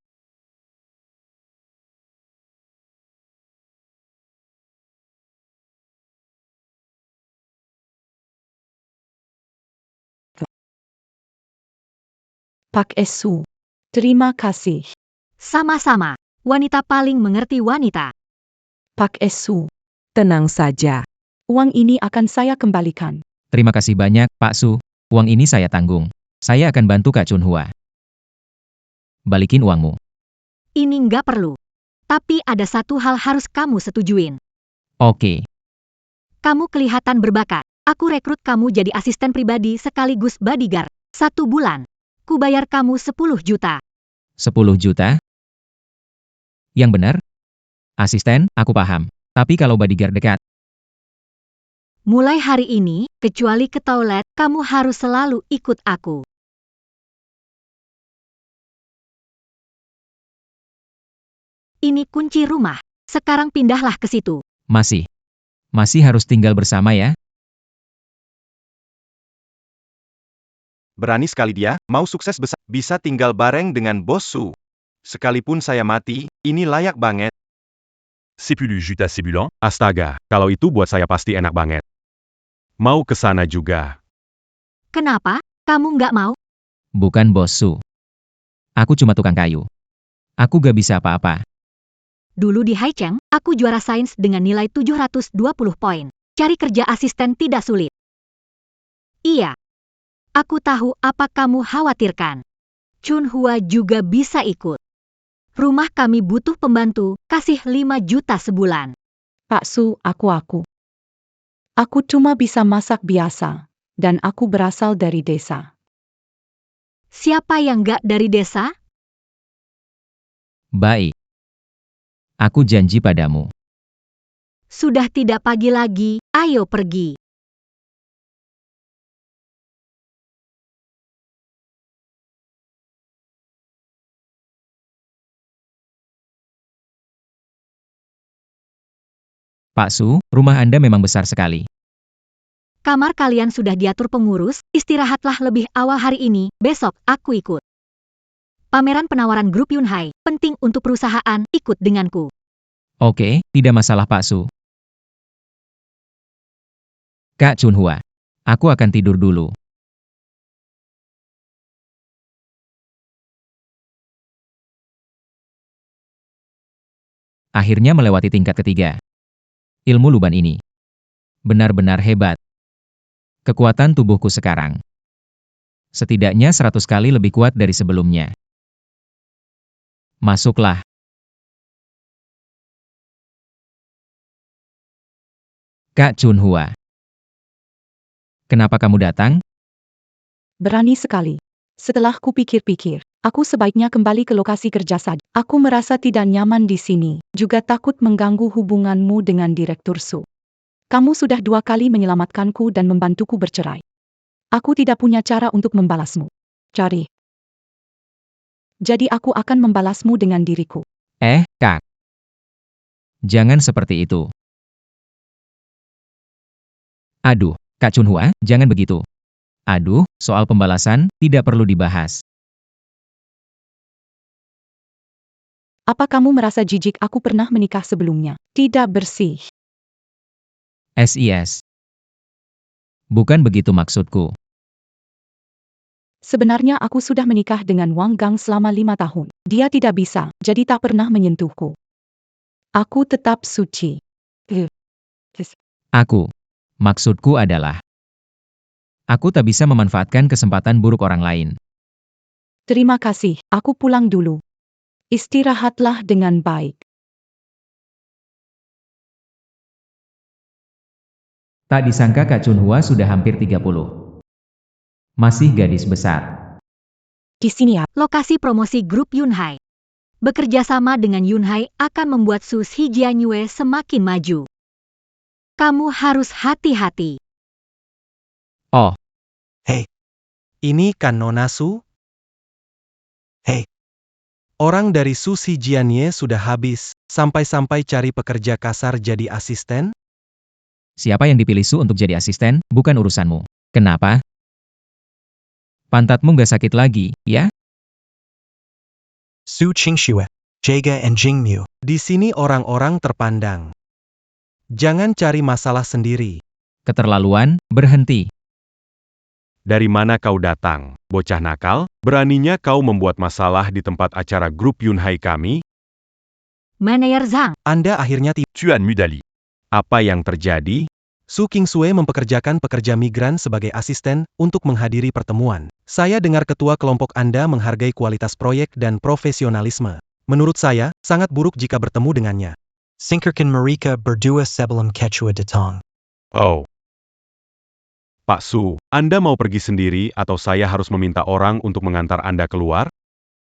Pak Su. Terima kasih. Sama-sama, wanita paling mengerti wanita. Pak Su. Tenang saja. Uang ini akan saya kembalikan. Terima kasih banyak, Pak Su. Uang ini saya tanggung. Saya akan bantu Kak Chunhua. Balikin uangmu. Ini nggak perlu. Tapi ada satu hal harus kamu setujuin. Oke. Kamu kelihatan berbakat. Aku rekrut kamu jadi asisten pribadi sekaligus bodyguard. 1 bulan. Aku bayar kamu 10 juta. 10 juta? Yang benar? Asisten, aku paham. Tapi kalau bodyguard dekat, Mulai hari ini, kecuali ke toilet, kamu harus selalu ikut aku. Ini kunci rumah. Sekarang pindahlah ke situ. masih harus tinggal bersama ya? Berani sekali dia, mau sukses besar, bisa tinggal bareng dengan bos Su. Sekalipun saya mati, ini layak banget. Sépulu Juta Sébulan, Astaga, kalau itu buat saya pasti enak banget. Mau ke sana juga. Kenapa? Kamu nggak mau? Bukan bos Su. Aku cuma tukang kayu. Aku gak bisa apa-apa. Dulu di Haicheng, aku juara sains dengan nilai 720 poin. Cari kerja asisten tidak sulit. Iya. Aku tahu apa kamu khawatirkan. Chunhua juga bisa ikut. Rumah kami butuh pembantu, kasih 5 juta sebulan. Pak Su, aku. Aku cuma bisa masak biasa. Dan aku berasal dari desa. Siapa yang nggak dari desa? Baik. Aku janji padamu. Sudah tidak pagi lagi, ayo pergi. Pak Su, rumah Anda memang besar sekali. Kamar kalian sudah diatur pengurus, istirahatlah lebih awal hari ini, besok aku ikut. Pameran penawaran grup Yunhai, penting untuk perusahaan, ikut denganku. Oke, tidak masalah Pak Su. Kak Chunhua, aku akan tidur dulu. Akhirnya melewati tingkat ketiga. Ilmu luban ini benar-benar hebat. Kekuatan tubuhku sekarang setidaknya 100 kali lebih kuat dari sebelumnya. Masuklah. Kak Chunhua. Kenapa kamu datang? Berani sekali. Setelah kupikir-pikir, aku sebaiknya kembali ke lokasi kerja saja. Aku merasa tidak nyaman di sini, juga takut mengganggu hubunganmu dengan Direktur Su. Kamu sudah 2 kali menyelamatkanku dan membantuku bercerai. Aku tidak punya cara untuk membalasmu. Cari. Jadi aku akan membalasmu dengan diriku. Kak. Jangan seperti itu. Aduh, Kak Chunhua, jangan begitu. Aduh, soal pembalasan, tidak perlu dibahas. Apa kamu merasa jijik aku pernah menikah sebelumnya? Tidak bersih. SIS. Bukan begitu maksudku. Sebenarnya aku sudah menikah dengan Wang Gang selama 5 tahun. Dia tidak bisa, jadi tak pernah menyentuhku. Aku tetap suci. Maksudku adalah, aku tak bisa memanfaatkan kesempatan buruk orang lain. Terima kasih, aku pulang dulu. Istirahatlah dengan baik. Tak disangka Kak Chunhua sudah hampir 30. Masih gadis besar. Di sini ya. Lokasi promosi grup Yunhai. Bekerja sama dengan Yunhai akan membuat Su Shijianyue semakin maju. Kamu harus hati-hati. Oh, Ini kan Nona Su? Hei. Orang dari Su Shijianye sudah habis, sampai-sampai cari pekerja kasar jadi asisten? siapa yang dipilih Su untuk jadi asisten, bukan urusanmu. Kenapa? Pantatmu gak sakit lagi, ya? Su Qingxue, Jaga and Jingmu. Di sini orang-orang terpandang. Jangan cari masalah sendiri. Keterlaluan, berhenti. Dari mana kau datang, bocah nakal? Beraninya kau membuat masalah di tempat acara grup Yunhai kami? Manajer Zhang, Anda akhirnya tiba. Tuan Mudali. Apa yang terjadi? Su Qingsue mempekerjakan pekerja migran sebagai asisten untuk menghadiri pertemuan. Saya dengar ketua kelompok Anda menghargai kualitas proyek dan profesionalisme. Menurut saya, sangat buruk jika bertemu dengannya. Sinkerkan Marika berdua sebelum Quechua datang. Oh, Pak Su, Anda mau pergi sendiri atau saya harus meminta orang untuk mengantar Anda keluar?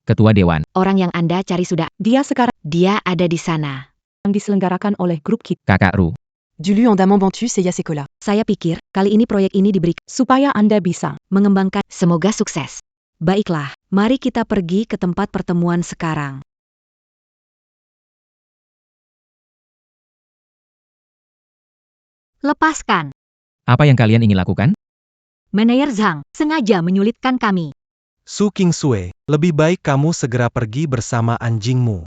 Ketua Dewan. Orang yang Anda cari sudah. Dia sekarang Dia ada di sana. diselenggarakan oleh grup kita. Kakak Ru. Du lu en damant Bantus et Yasekola. Saya pikir, kali ini proyek ini diberi Supaya Anda bisa mengembangkan. Semoga sukses. Baiklah, mari kita pergi ke tempat pertemuan sekarang. Lepaskan. Apa yang kalian ingin lakukan? Manajer Zhang sengaja menyulitkan kami. Su Qingsue, lebih baik kamu segera pergi bersama anjingmu.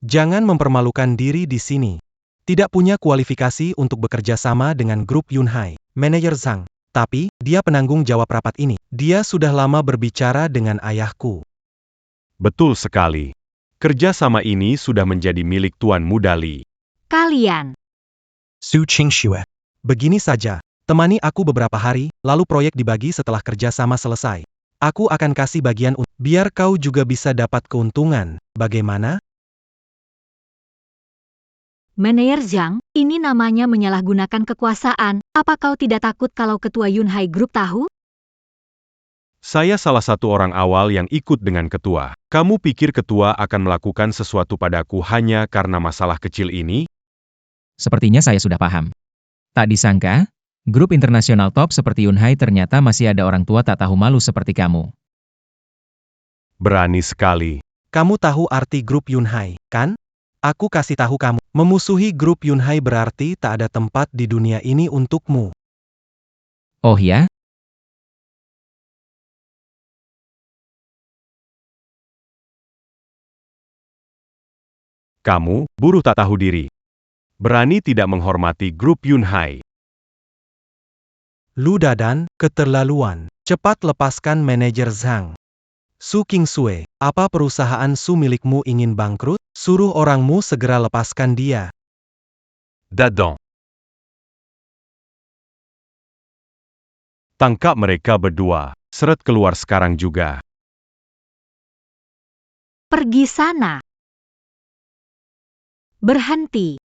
Jangan mempermalukan diri di sini. Tidak punya kualifikasi untuk bekerja sama dengan grup Yunhai, manajer Zhang. Tapi, dia penanggung jawab rapat ini. Dia sudah lama berbicara dengan ayahku. Betul sekali. Kerjasama ini sudah menjadi milik Tuan Muda Li. Kalian. Su Qingxue. Begini saja, temani aku beberapa hari, lalu proyek dibagi setelah kerja sama selesai. Aku akan kasih bagian biar kau juga bisa dapat keuntungan. Bagaimana? Manajer Zhang, ini namanya menyalahgunakan kekuasaan. Apa kau tidak takut kalau ketua Yunhai Group tahu? Saya salah satu orang awal yang ikut dengan ketua. Kamu pikir ketua akan melakukan sesuatu padaku hanya karena masalah kecil ini? Sepertinya saya sudah paham. Tak disangka, grup internasional top seperti Yunhai ternyata masih ada orang tua tak tahu malu seperti kamu. Berani sekali. Kamu tahu arti grup Yunhai, kan? Aku kasih tahu kamu, memusuhi grup Yunhai berarti tak ada tempat di dunia ini untukmu. Oh ya? Kamu, buruh tak tahu diri. Berani tidak menghormati grup Yunhai. Lu Dadan, keterlaluan. Cepat lepaskan manajer Zhang. Su Qingsue, apa perusahaan Su milikmu ingin bangkrut? Suruh orangmu segera lepaskan dia. Dadan. Tangkap mereka berdua. Seret keluar sekarang juga. Pergi sana. Berhenti.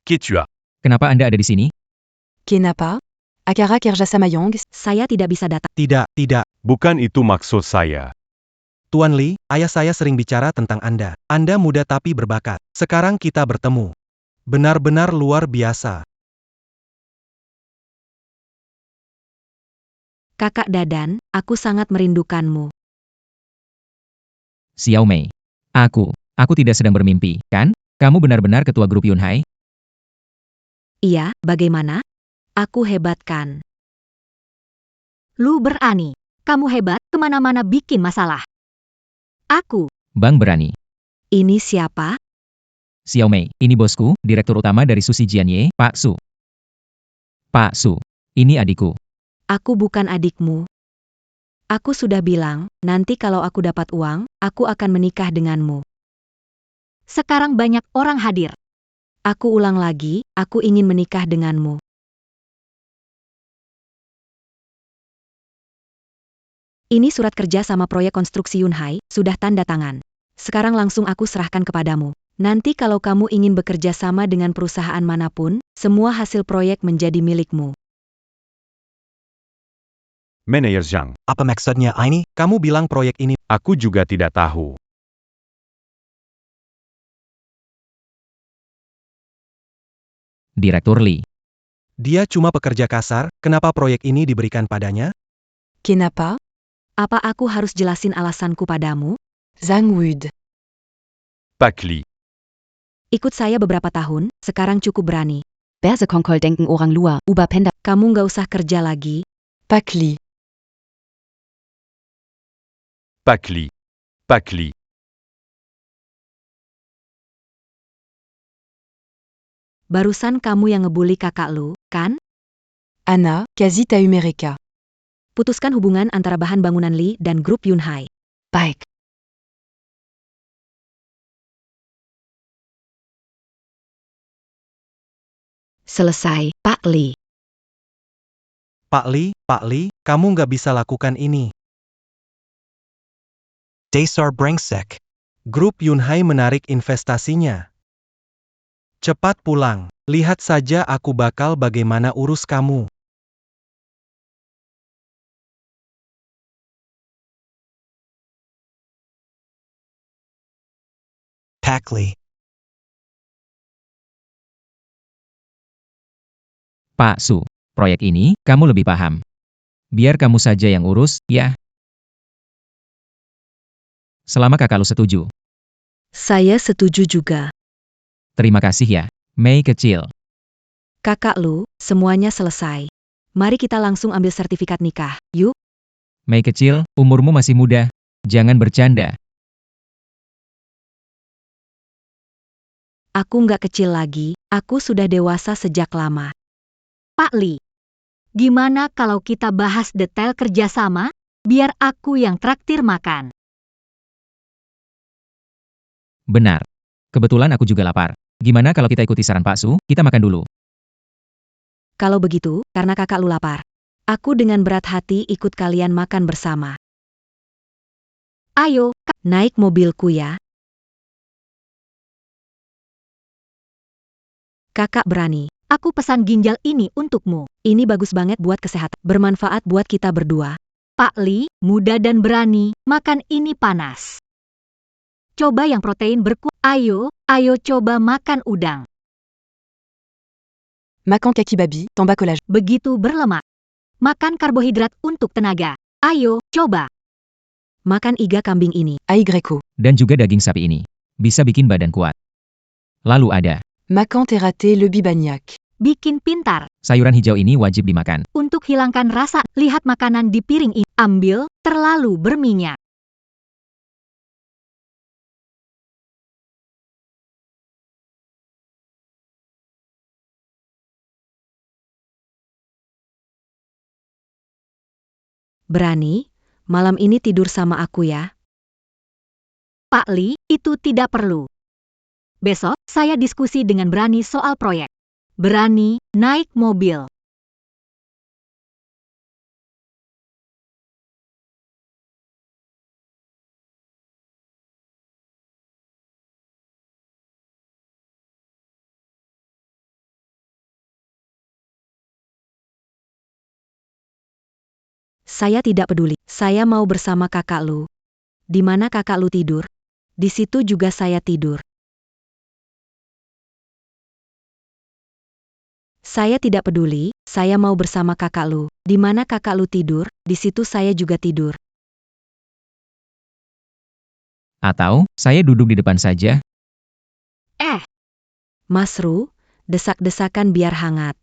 Qui tu as? Kenapa Anda ada di sini? Kenapa? Akara Kerja Samayong. Saya tidak bisa datang. Tidak. Bukan itu maksud saya. Tuan Li, ayah saya sering bicara tentang Anda. Anda muda tapi berbakat. Sekarang kita bertemu. Benar-benar luar biasa. Kakak Dadan, aku sangat merindukanmu. Xiao Mei. Aku tidak sedang bermimpi, kan? Kamu benar-benar ketua grup Yunhai? Iya, bagaimana? Aku hebat kan? Lu berani. Kamu hebat, kemana-mana bikin masalah. Aku. Bang berani. Ini siapa? Xiao Mei, ini bosku, direktur utama dari Susi Jianye, Pak Su. Pak Su, ini adikku. Aku bukan adikmu. Aku sudah bilang, nanti kalau aku dapat uang, aku akan menikah denganmu. Sekarang banyak orang hadir. Aku ulang lagi, aku ingin menikah denganmu. Ini surat kerja sama proyek konstruksi Yunhai, sudah tanda tangan. Sekarang langsung aku serahkan kepadamu. Nanti kalau kamu ingin bekerja sama dengan perusahaan manapun, semua hasil proyek menjadi milikmu. Manajer Zhang. Apa maksudnya ini? Kamu bilang proyek ini. Aku juga tidak tahu. Direktur Li. Dia cuma pekerja kasar, kenapa proyek ini diberikan padanya? Kenapa? Apa aku harus jelasin alasanku padamu? Zhang Wud. Pak Li. Ikut saya beberapa tahun, sekarang cukup berani. Bersekongkol denken orang luar, uba penda. Kamu nggak usah kerja lagi. Pak Li. Pak Li. Pak Li. Barusan kamu yang ngebully kakak lu, kan? Anna, quasi t'as eu Mereka. Putuskan hubungan antara bahan bangunan Lee dan grup Yunhai. Baik. Selesai, Pak Lee. Pak Lee, kamu nggak bisa lakukan ini. Dasar brengsek. Grup Yunhai menarik investasinya. Cepat pulang, lihat saja aku bakal bagaimana urus kamu. Pak Lee. Pak Su, proyek ini, kamu lebih paham. Biar kamu saja yang urus, ya. Selama kakak lu setuju. Saya setuju juga. Terima kasih ya, Mei kecil. Kakak lu, semuanya selesai. Mari kita langsung ambil sertifikat nikah, yuk. Mei kecil, umurmu masih muda. Jangan bercanda. Aku nggak kecil lagi, aku sudah dewasa sejak lama. Pak Lee, gimana kalau kita bahas detail kerjasama? Biar aku yang traktir makan. Benar. Kebetulan aku juga lapar. Gimana kalau kita ikuti saran Pak Su, kita makan dulu. Kalau begitu, karena kakak lu lapar. Aku dengan berat hati ikut kalian makan bersama. Ayo, Naik mobilku ya. Kakak berani. aku pesan ginjal ini untukmu. Ini bagus banget buat kesehatan. Bermanfaat buat kita berdua. Pak Lee, muda dan berani, makan ini panas. Coba yang protein berkuah. Ayo coba makan udang. Makan kaki babi, tambah collage. Begitu berlemak. Makan karbohidrat untuk tenaga. Ayo, coba. Makan iga kambing ini. Ail greco. Dan juga daging sapi ini. Bisa bikin badan kuat. Lalu ada. Makan terate lebih banyak. Bikin pintar. Sayuran hijau ini wajib dimakan. Untuk hilangkan rasa, lihat makanan di piring ini. Ambil, terlalu berminyak. Berani, malam ini tidur sama aku ya. Pak Lee, itu tidak perlu. Besok, saya diskusi dengan Berani soal proyek. Berani, naik mobil. Saya tidak peduli. Saya mau bersama kakak lu. Di mana kakak lu tidur? Di situ juga saya tidur. Saya tidak peduli, saya mau bersama kakak lu. Di mana kakak lu tidur, di situ saya juga tidur. Atau, saya duduk di depan saja. Mas Ru, desak-desakan biar hangat.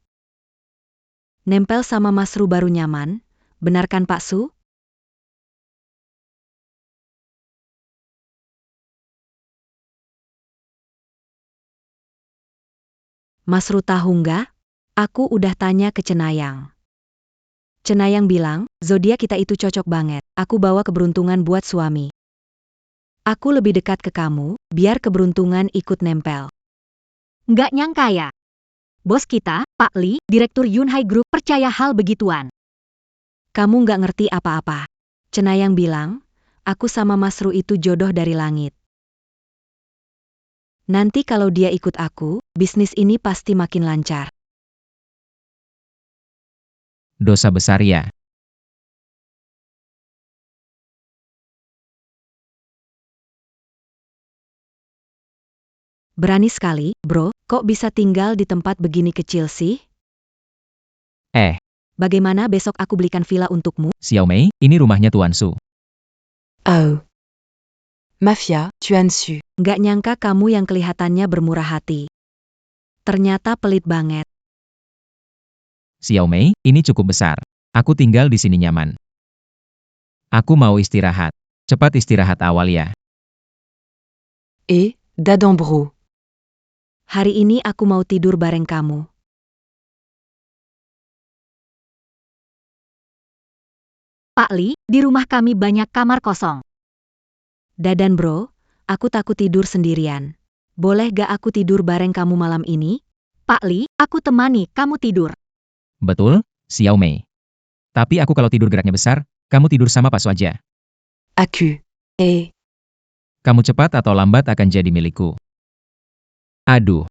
Nempel sama Mas Ru baru nyaman, benarkan Pak Su? Mas Ru tahu nggak? Aku udah tanya ke Cenayang. Cenayang bilang, zodiak kita itu cocok banget. Aku bawa keberuntungan buat suami. Aku lebih dekat ke kamu, biar keberuntungan ikut nempel. Nggak nyangka ya. Bos kita, Pak Lee, Direktur Yunhai Group, percaya hal begituan. Kamu nggak ngerti apa-apa. Cenayang bilang, aku sama Mas Ru itu jodoh dari langit. Nanti kalau dia ikut aku, bisnis ini pasti makin lancar. Dosa besar ya. Berani sekali, bro, kok bisa tinggal di tempat begini kecil sih? Bagaimana besok aku belikan villa untukmu? Xiao Mei, ini rumahnya Tuan Su. Oh. Mafia, Tuan Su. Nggak nyangka kamu yang kelihatannya bermurah hati. Ternyata pelit banget. Xiao Mei, ini cukup besar. Aku tinggal di sini nyaman. Aku mau istirahat. Cepat istirahat awal ya. Dadam bro. Hari ini aku mau tidur bareng kamu. Pak Li, di rumah kami banyak kamar kosong. Dadan bro, aku takut tidur sendirian. Boleh gak aku tidur bareng kamu malam ini? Pak Li, aku temani kamu tidur. Betul, Xiao Mei. Tapi aku kalau tidur geraknya besar, kamu tidur sama Pak Su aja. Aku. Kamu cepat atau lambat akan jadi milikku. Aduh.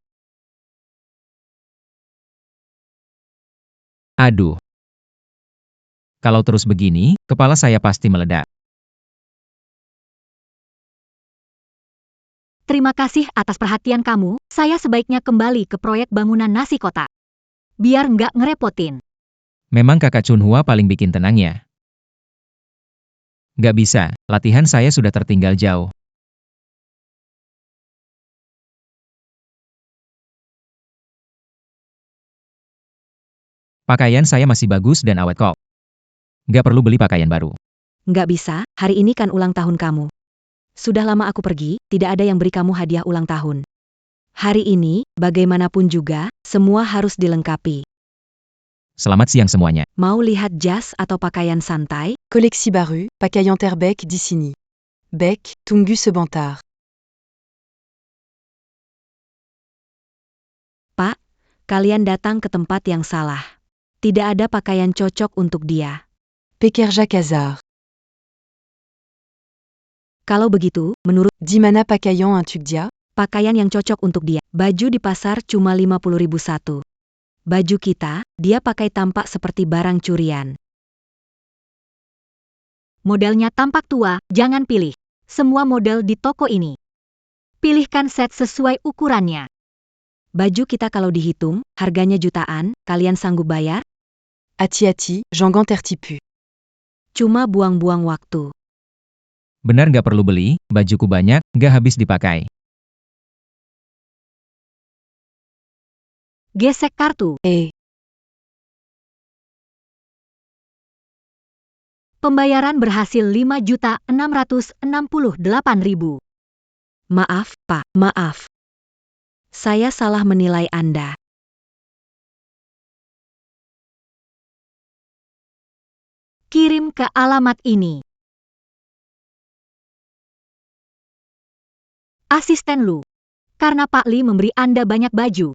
Aduh. Kalau terus begini, kepala saya pasti meledak. Terima kasih atas perhatian kamu, saya sebaiknya kembali ke proyek bangunan nasi kotak. Biar nggak ngerepotin. Memang kakak Chunhua paling bikin tenangnya. Nggak bisa, latihan saya sudah tertinggal jauh. Pakaian saya masih bagus dan awet kok. Nggak perlu beli pakaian baru. Nggak bisa, hari ini kan ulang tahun kamu. Sudah lama aku pergi, tidak ada yang beri kamu hadiah ulang tahun. Hari ini, bagaimanapun juga, semua harus dilengkapi. Selamat siang semuanya. Mau lihat jas atau pakaian santai? Koleksi baru, pakaian terbaik di sini. Baik, tunggu sebentar. Pak, kalian datang ke tempat yang salah. Tidak ada pakaian cocok untuk dia. Pekerja Kazar. Kalau begitu, menurut Di mana pakaian untuk dia? pakaian yang cocok untuk dia, baju di pasar cuma 50.000 satu. Baju kita, dia pakai tampak seperti barang curian. Modelnya tampak tua, jangan pilih. Semua model di toko ini. Pilihkan set sesuai ukurannya. Baju kita kalau dihitung, harganya jutaan, kalian sanggup bayar? Hati-hati, j'en tertipu. Cuma buang-buang waktu. Benar nggak perlu beli, bajuku banyak, nggak habis dipakai. Gesek kartu. Pembayaran berhasil 5.668.000. Maaf, Pak, maaf. Saya salah menilai Anda. Kirim ke alamat ini. Asisten Lu. Karena Pak Li memberi Anda banyak baju.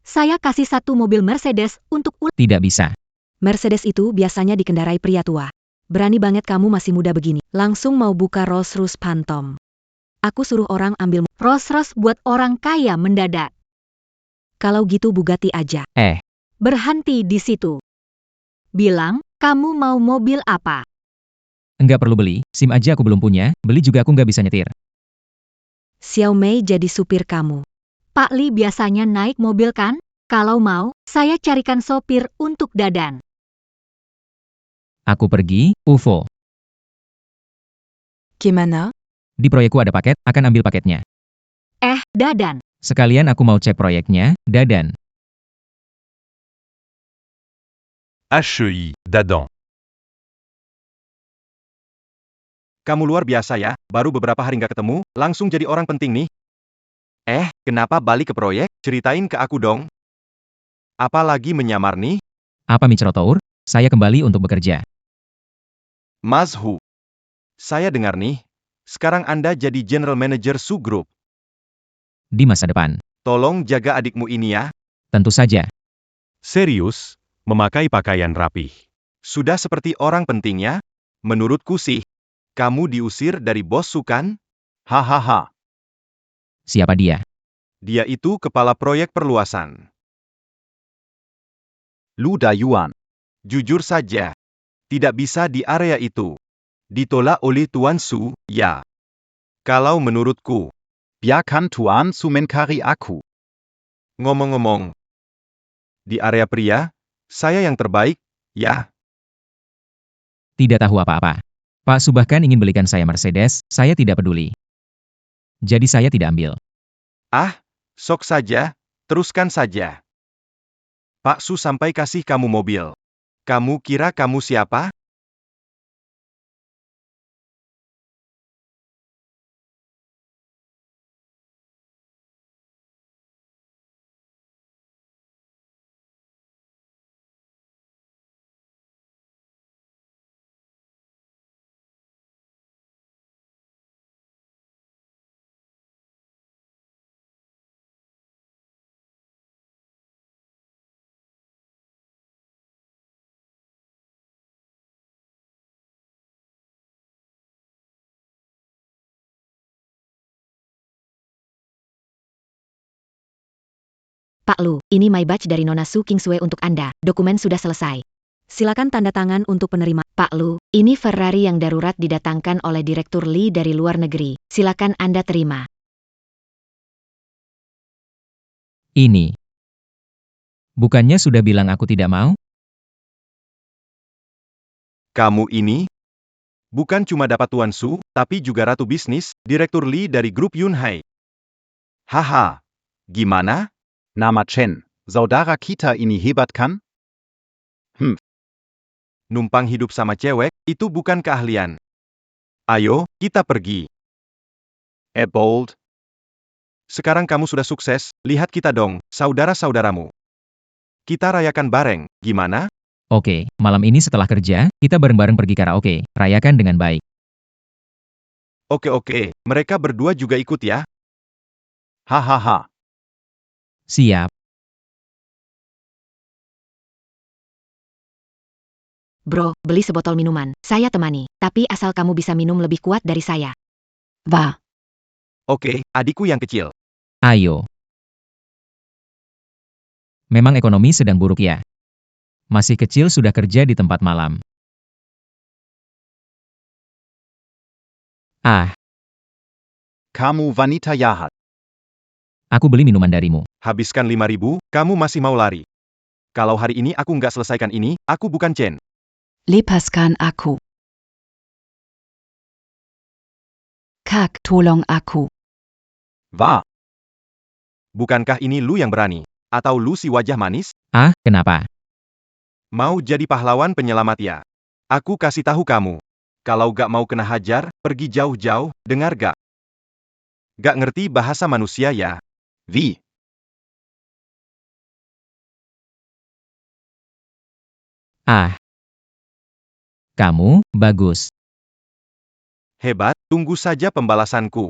Saya kasih satu mobil Mercedes untuk Tidak bisa. Mercedes itu biasanya dikendarai pria tua. Berani banget kamu masih muda begini. Langsung mau buka Rolls-Royce Phantom. Aku suruh orang ambil Rolls-Royce buat orang kaya mendadak. Kalau gitu Bugatti aja. Berhenti di situ. Bilang, kamu mau mobil apa? Enggak perlu beli, SIM aja aku belum punya, beli juga aku nggak bisa nyetir. Xiao Mei jadi supir kamu. Pak Li biasanya naik mobil kan? Kalau mau, saya carikan sopir untuk Dadan. Aku pergi, UFO. Kemana? Di proyekku ada paket, akan ambil paketnya. Dadan. Sekalian aku mau cek proyeknya, Dadan. HEI, Dadan. Kamu luar biasa ya, baru beberapa hari nggak ketemu, langsung jadi orang penting nih. Kenapa balik ke proyek? Ceritain ke aku dong. Apalagi menyamar nih? Apa Microtour? Saya kembali untuk bekerja. Mas Hu. Saya dengar nih, sekarang Anda jadi General Manager Su Group. Di masa depan. Tolong jaga adikmu ini ya. Tentu saja. Serius, memakai pakaian rapih. Sudah seperti orang pentingnya? Menurutku sih. Kamu diusir dari bos Su kan? Hahaha. Siapa dia? Dia itu kepala proyek perluasan. Lu Dayuan. Jujur saja. Tidak bisa di area itu. Ditolak oleh Tuan Su, ya. Kalau menurutku. Biarkan Tuan Su mencari aku. Ngomong-ngomong. Di area pria, saya yang terbaik, ya. Tidak tahu apa-apa. Pak Su bahkan ingin belikan saya Mercedes, saya tidak peduli. Jadi saya tidak ambil. Sok saja, teruskan saja. Pak Su sampai kasih kamu mobil. Kamu kira kamu siapa? Pak Lu, ini my badge dari Nona Su Kingsue untuk Anda. Dokumen sudah selesai. Silakan tanda tangan untuk penerima. Pak Lu, ini Ferrari yang darurat didatangkan oleh Direktur Lee dari luar negeri. Silakan Anda terima. Ini. Bukannya sudah bilang aku tidak mau? Kamu ini bukan cuma dapat Tuan Su, tapi juga ratu bisnis, Direktur Lee dari grup Yunhai. Haha. Gimana? Nama Chen. Saudara kita ini hebat kan? Numpang hidup sama cewek, itu bukan keahlian. Ayo, kita pergi. Bold. Sekarang kamu sudah sukses, lihat kita dong, saudara-saudaramu. Kita rayakan bareng, gimana? Oke, malam ini setelah kerja, kita bareng-bareng pergi karaoke, rayakan dengan baik. Oke, mereka berdua juga ikut ya. Hahaha. Siap. Bro, beli sebotol minuman. Saya temani. Tapi asal kamu bisa minum lebih kuat dari saya. Va. Oke, adikku yang kecil. Ayo. Memang ekonomi sedang buruk ya. Masih kecil sudah kerja di tempat malam. Ah, Kamu wanita jahat. aku beli minuman darimu. Habiskan 5.000, kamu masih mau lari. Kalau hari ini aku nggak selesaikan ini, aku bukan Chen. Lepaskan aku. Kak, tolong aku. Wah. Bukankah ini lu yang berani? Atau lu si wajah manis? Ah, kenapa? Mau jadi pahlawan penyelamat ya? Aku kasih tahu kamu. Kalau gak mau kena hajar, pergi jauh-jauh, dengar gak? Gak ngerti bahasa manusia ya? Wie? Ah. Kamu, bagus. Hebat, tunggu saja pembalasanku.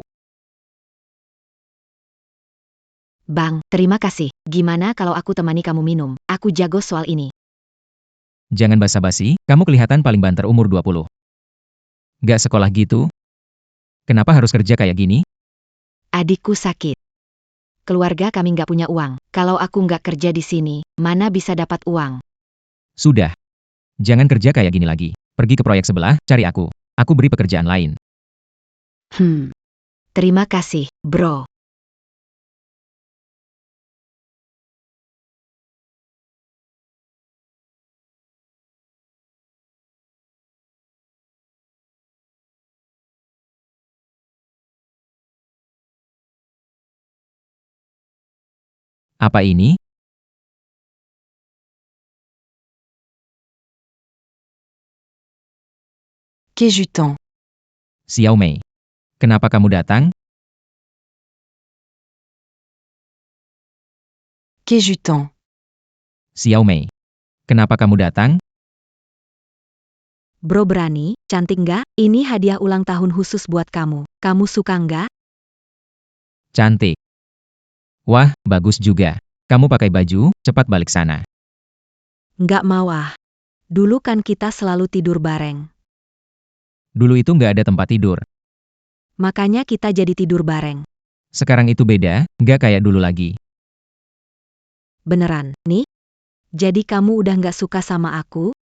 Bang, terima kasih. Gimana kalau aku temani kamu minum? Aku jago soal ini. Jangan basa-basi, kamu kelihatan paling banter umur 20. Gak sekolah gitu? Kenapa harus kerja kayak gini? Adikku sakit. Keluarga kami nggak punya uang. Kalau aku nggak kerja di sini, mana bisa dapat uang? Sudah. Jangan kerja kayak gini lagi. Pergi ke proyek sebelah, cari aku. Aku beri pekerjaan lain. Terima kasih, bro. Apa ini? Kejutan. Xiao Mei. Kenapa kamu datang? Kejutan. Xiao Mei. Kenapa kamu datang? Bro berani, cantik nggak? Ini hadiah ulang tahun khusus buat kamu. Kamu suka nggak? Cantik. Wah, bagus juga. Kamu pakai baju, cepat balik sana. Nggak mau ah. Dulu kan kita selalu tidur bareng. Dulu itu nggak ada tempat tidur. Makanya kita jadi tidur bareng. Sekarang itu beda, nggak kayak dulu lagi. Beneran, nih? Jadi kamu udah nggak suka sama aku?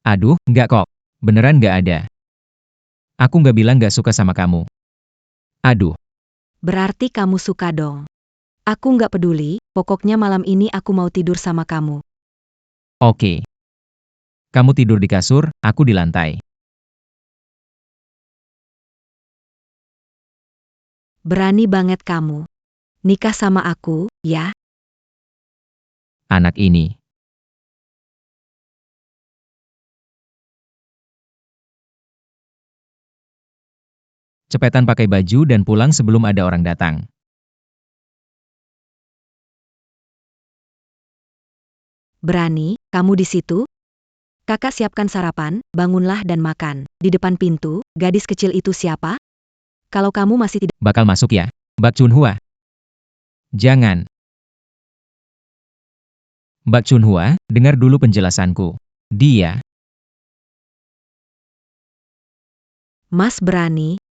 Aduh, nggak kok. Beneran nggak ada. Aku nggak bilang nggak suka sama kamu. Aduh, Berarti kamu suka dong. Aku nggak peduli, pokoknya malam ini aku mau tidur sama kamu. oke. Kamu tidur di kasur, aku di lantai. Berani banget kamu. Nikah sama aku, ya? Anak ini. Cepetan pakai baju dan pulang sebelum ada orang datang. Berani, kamu di situ? Kakak siapkan sarapan, bangunlah dan makan. Di depan pintu, gadis kecil itu siapa? Kalau kamu masih tidak... Bakal masuk ya, Bak Chunhua? Jangan. Bak Chunhua, dengar dulu penjelasanku. Dia, Mas berani,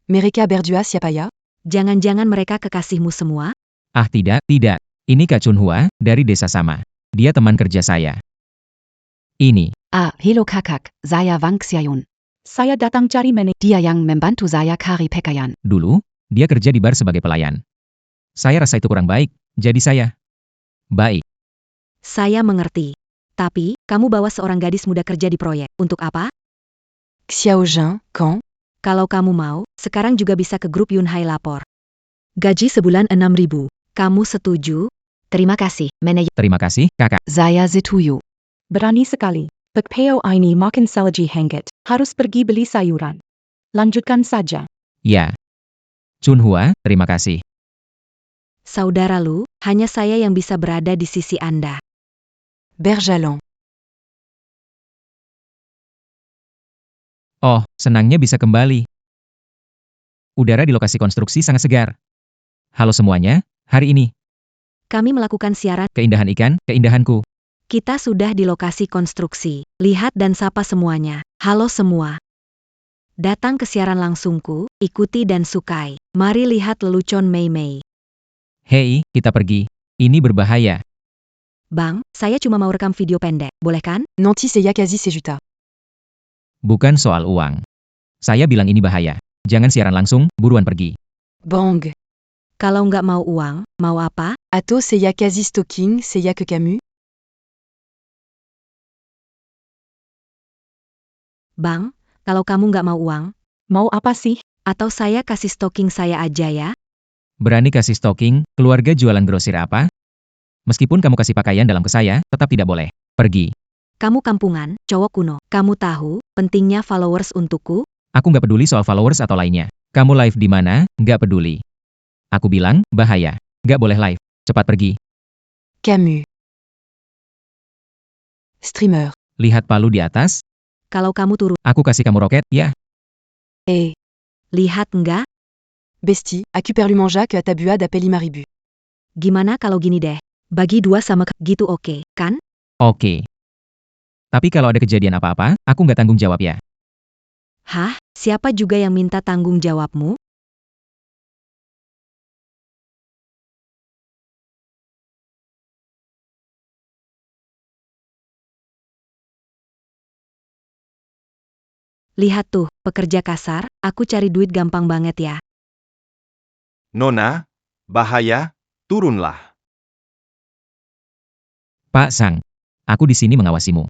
Mereka berdua siapa ya? jangan-jangan mereka kekasihmu semua? tidak. Ini Kak Chunhua, dari desa sama. Dia teman kerja saya. Ini, Hello kakak, saya Wang Xiaoyun. Saya datang cari manajer. Dia yang membantu saya cari pekerjaan. dulu, dia kerja di bar sebagai pelayan. Saya rasa itu kurang baik, jadi saya. Baik, Saya mengerti. Tapi, kamu bawa seorang gadis muda kerja di proyek. Untuk apa? Xiaojun, quand? Kalau kamu mau, sekarang juga bisa ke grup Yunhai lapor. Gaji sebulan 6.000. Kamu setuju? Terima kasih, manajer. terima kasih, kakak. Saya setuju. Berani sekali. Pekpeo ini makin salji hangat. Harus pergi beli sayuran. Lanjutkan saja. Ya. Chunhua, terima kasih. Saudara Lu, hanya saya yang bisa berada di sisi Anda. Berjalan. Oh, senangnya bisa kembali. Udara di lokasi konstruksi sangat segar. Halo semuanya, hari ini, Kami melakukan siaran. keindahan ikan, keindahanku. Kita sudah di lokasi konstruksi. Lihat dan sapa semuanya. Halo semua. Datang ke siaran langsungku, ikuti dan sukai. Mari lihat lelucon Mei Mei. Hei, kita pergi. Ini berbahaya. Bang, saya cuma mau rekam video pendek, boleh kan? Nanti saya kasih sejuta. Bukan soal uang. Saya bilang ini bahaya. Jangan siaran langsung, buruan pergi. Bang. Kalau nggak mau uang, mau apa? Atau saya kasih stalking, saya ke kamu? Bang, kalau kamu nggak mau uang, Mau apa sih? atau saya kasih stocking saya aja ya? Berani kasih stocking, keluarga jualan grosir apa? Meskipun kamu kasih pakaian dalam ke saya, tetap tidak boleh. Pergi. Kamu kampungan, cowok kuno. Kamu tahu, pentingnya followers untukku? Aku nggak peduli soal followers atau lainnya. Kamu live di mana, nggak peduli. Aku bilang, bahaya. Nggak boleh live. Cepat pergi. Camus. Streamer. Lihat palu di atas, Kalau kamu turun, aku kasih kamu roket, ya. lihat nggak? Bestie, aku perlu manger que tabua d'appeli maribu. Gimana kalau gini deh? Bagi dua sama gitu oke, kan? Oke. Tapi kalau ada kejadian apa-apa, aku nggak tanggung jawab ya. Hah? Siapa juga yang minta tanggung jawabmu? Lihat tuh, pekerja kasar, aku cari duit gampang banget ya. Nona, bahaya, turunlah. Pak Sang, aku di sini mengawasimu.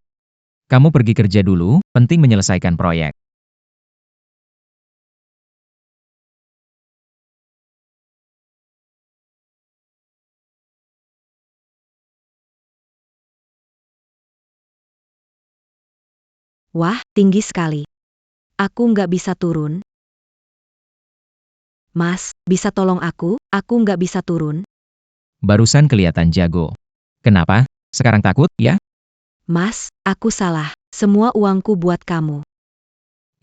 Kamu pergi kerja dulu, penting menyelesaikan proyek. Wah, tinggi sekali. Aku nggak bisa turun. Mas, bisa tolong aku? Aku nggak bisa turun. Barusan kelihatan jago. Kenapa? Sekarang takut, ya? Mas, aku salah. Semua uangku buat kamu.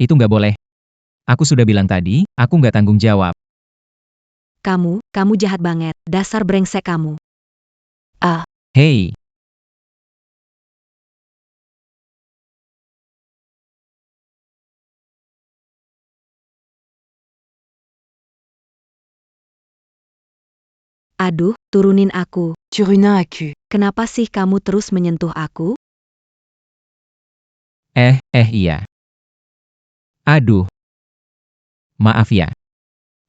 Itu nggak boleh. Aku sudah bilang tadi, aku nggak tanggung jawab. Kamu jahat banget. Dasar brengsek kamu. Hei, Aduh, turunin aku. Turunin aku. Kenapa sih kamu terus menyentuh aku? iya. Aduh. Maaf ya.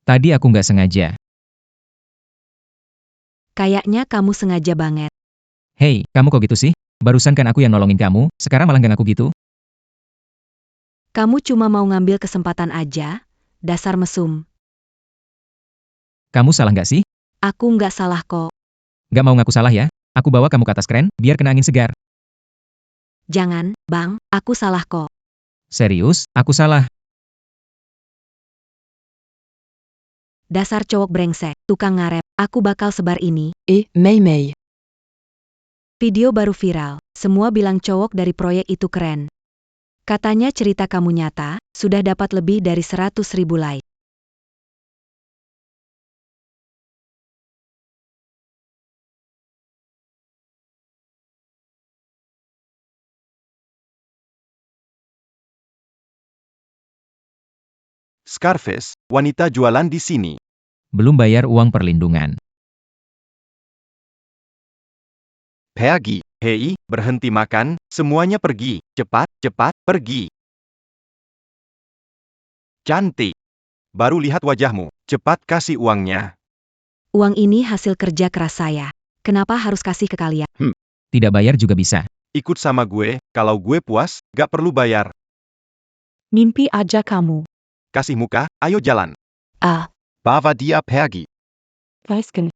Tadi aku nggak sengaja. Kayaknya kamu sengaja banget. Hei, kamu kok gitu sih? Barusan kan aku yang nolongin kamu, sekarang malah nggak ngaku gitu? Kamu cuma mau ngambil kesempatan aja. Dasar mesum. Kamu salah nggak sih? Aku nggak salah kok. Nggak mau ngaku salah ya? Aku bawa kamu ke atas kren, biar kena angin segar. Jangan, Bang. Aku salah kok. Serius, aku salah. Dasar cowok brengsek, tukang ngaret. Aku bakal sebar ini. Mei Mei. Video baru viral. Semua bilang cowok dari proyek itu keren. Katanya cerita kamu nyata, sudah dapat lebih dari 100.000 like. Scarface, wanita jualan di sini. Belum bayar uang perlindungan. Pergi. Hei, berhenti makan, semuanya pergi. Cepat, cepat, pergi. Cantik. Baru lihat wajahmu. Cepat kasih uangnya. Uang ini hasil kerja keras saya. Kenapa harus kasih ke kalian? Tidak bayar juga bisa. Ikut sama gue, kalau gue puas, gak perlu bayar. Mimpi aja kamu. Kasih muka, ayo jalan. Ah, Bawa dia pergi. Weisgen.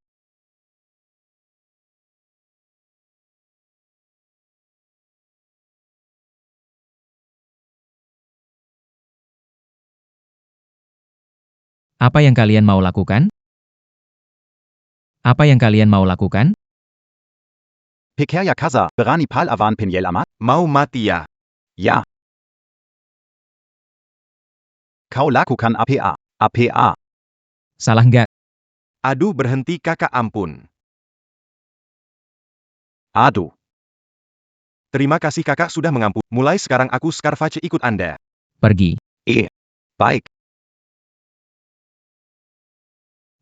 Apa yang kalian mau lakukan? Apa yang kalian mau lakukan? Pekerja Kasa, berani pal awan penyel amat? Mau mati ya? Ya. Kau lakukan APA. APA. Salah nggak? Aduh berhenti kakak ampun. Aduh. Terima kasih kakak sudah mengampun. Mulai sekarang aku Scarface ikut Anda. Pergi. Baik.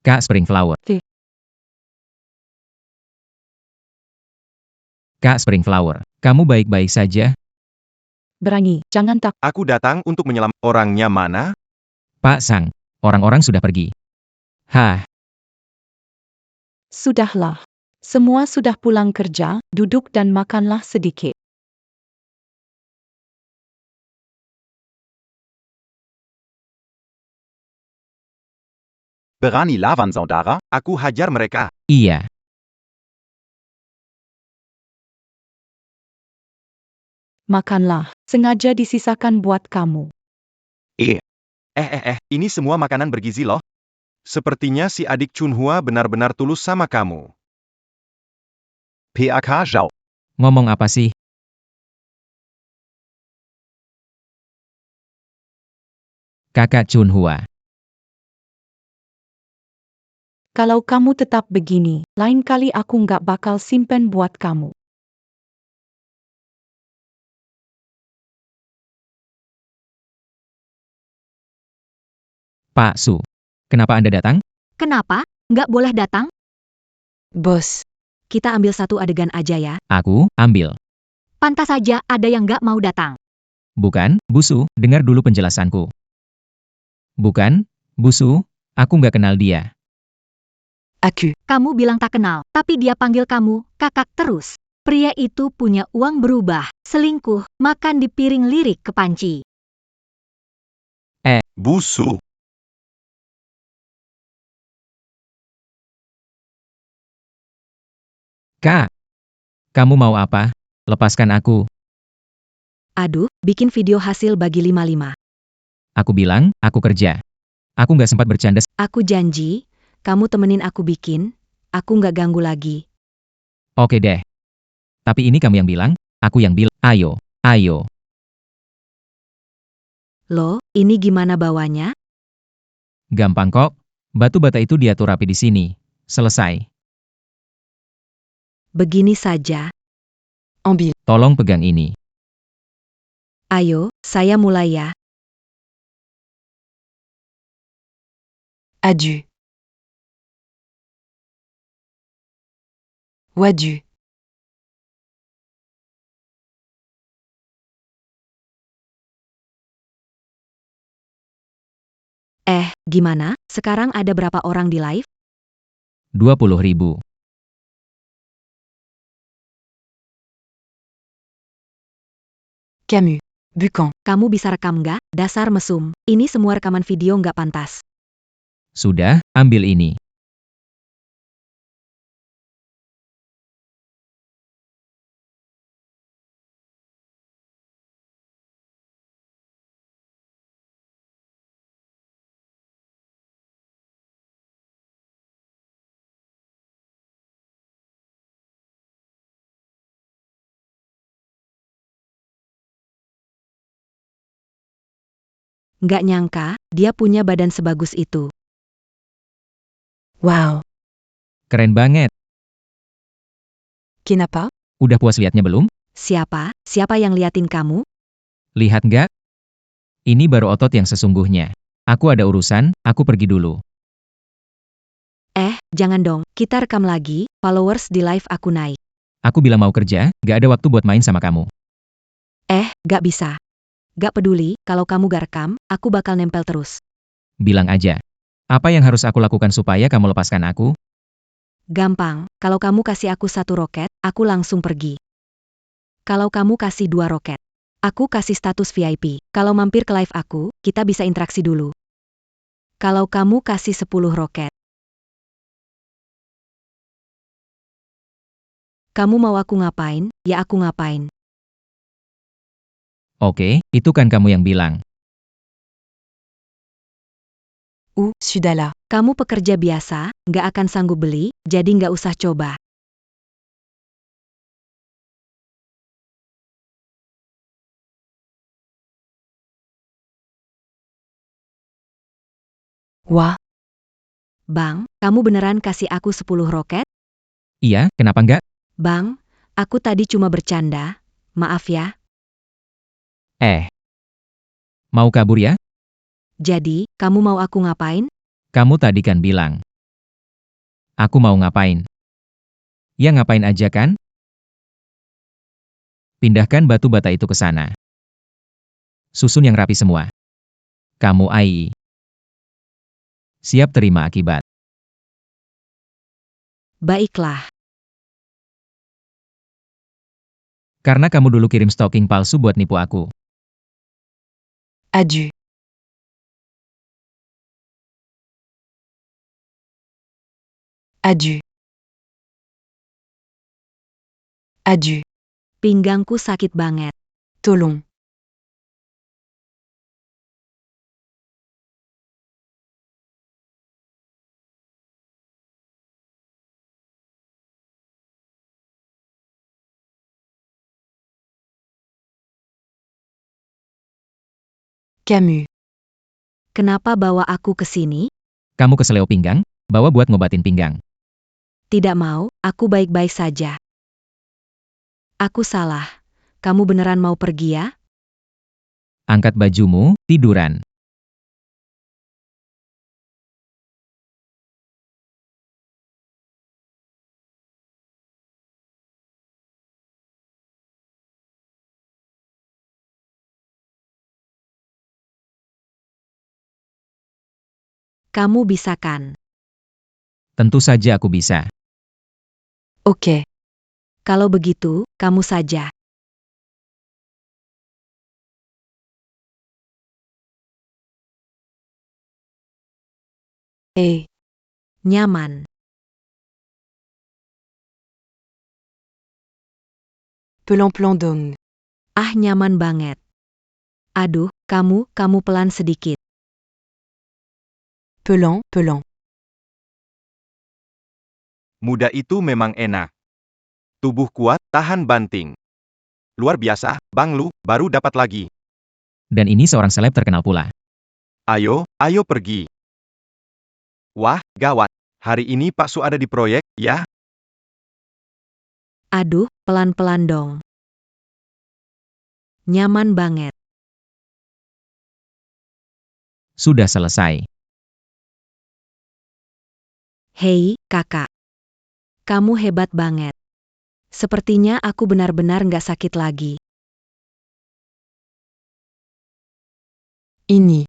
Kak Springflower. Ti. Kak Springflower, kamu baik-baik saja? Berani, jangan tak. Aku datang untuk menyelam. Orangnya mana? Pak Sang, orang-orang sudah pergi. Hah, Sudahlah. Semua sudah pulang kerja, duduk dan makanlah sedikit. Berani lawan saudara? Aku hajar mereka. iya. Makanlah, sengaja disisakan buat kamu. Ini semua makanan bergizi loh. Sepertinya si adik Chunhua benar-benar tulus sama kamu. PAK Zhao. Ngomong apa sih? Kakak Chunhua. Kalau kamu tetap begini, lain kali aku nggak bakal simpen buat kamu. Pak Su, kenapa Anda datang? Kenapa? Nggak boleh datang? Boss. Kita ambil satu adegan aja ya. Aku, ambil. Pantas saja ada yang nggak mau datang. Bukan, Bu Su, dengar dulu penjelasanku. Bukan, Bu Su, aku nggak kenal dia. Aku. Kamu bilang tak kenal, tapi dia panggil kamu kakak terus. Pria itu punya uang berubah, selingkuh, makan di piring lirik ke panci. Busu. Kak, kamu mau apa? Lepaskan aku. Aduh, bikin video hasil bagi 55. Aku bilang, aku kerja. Aku nggak sempat bercanda. Aku janji, kamu temenin aku bikin, aku nggak ganggu lagi. Oke deh. Tapi ini kamu yang bilang, aku yang bilang. Ayo, ayo. Loh, ini gimana bawanya? Gampang kok. Batu bata itu diatur rapi di sini. Selesai. Begini saja. Ambil. Tolong pegang ini. Ayo, saya mulai ya. Adieu. Wadu. Gimana? Sekarang ada berapa orang di live? 20.000. Camus. Bucan. Kamu bisa rekam nggak? Dasar mesum. Ini semua rekaman video nggak pantas. Sudah, ambil ini. Nggak nyangka, dia punya badan sebagus itu. Wow. Keren banget. Kenapa? Udah puas liatnya belum? Siapa? Siapa yang liatin kamu? Lihat nggak? Ini baru otot yang sesungguhnya. Aku ada urusan, aku pergi dulu. Jangan dong, kita rekam lagi, followers di live aku naik. Aku bilang mau kerja, gak ada waktu buat main sama kamu. Gak bisa. Gak peduli, kalau kamu gak rekam, aku bakal nempel terus. Bilang aja. Apa yang harus aku lakukan supaya kamu lepaskan aku? Gampang, kalau kamu kasih aku 1 roket, aku langsung pergi. Kalau kamu kasih 2 roket, aku kasih status VIP. Kalau mampir ke live aku, kita bisa interaksi dulu. Kalau kamu kasih 10 roket, kamu mau aku ngapain, ya aku ngapain. Oke, itu kan kamu yang bilang. Sudala. Kamu pekerja biasa, nggak akan sanggup beli, jadi nggak usah coba. Wah. Bang, kamu beneran kasih aku 10 roket? Iya, kenapa enggak? Bang, aku tadi cuma bercanda. Maaf ya. Mau kabur ya? Jadi, kamu mau aku ngapain? Kamu tadi kan bilang. Aku mau ngapain? Ya ngapain aja kan? Pindahkan batu bata itu ke sana. Susun yang rapi semua. Kamu AI. Siap terima akibat. Baiklah. Karena kamu dulu kirim stocking palsu buat nipu aku. Adieu. Adieu. Adieu. Pinggangku sakit banget. Tolong. Camus. Kenapa bawa aku ke sini? Kamu keseleo pinggang? Bawa buat ngobatin pinggang. Tidak mau, aku baik-baik saja. Aku salah. Kamu beneran mau pergi ya? Angkat bajumu, tiduran. Kamu bisa kan? Tentu saja aku bisa. Ok. Kalau begitu, kamu saja. Nyaman. Pelan-pelan dong. Nyaman banget. Aduh, kamu pelan sedikit. Pelan. Muda itu memang enak. Tubuh kuat, tahan banting. Luar biasa, Bang Lu, baru dapat lagi. Dan ini seorang seleb terkenal pula. Ayo pergi. Wah, gawat. Hari ini Pak Su ada di proyek, ya? Aduh, pelan-pelan dong. Nyaman banget. Sudah selesai. Hei, kakak. Kamu hebat banget. Sepertinya aku benar-benar nggak sakit lagi. Ini.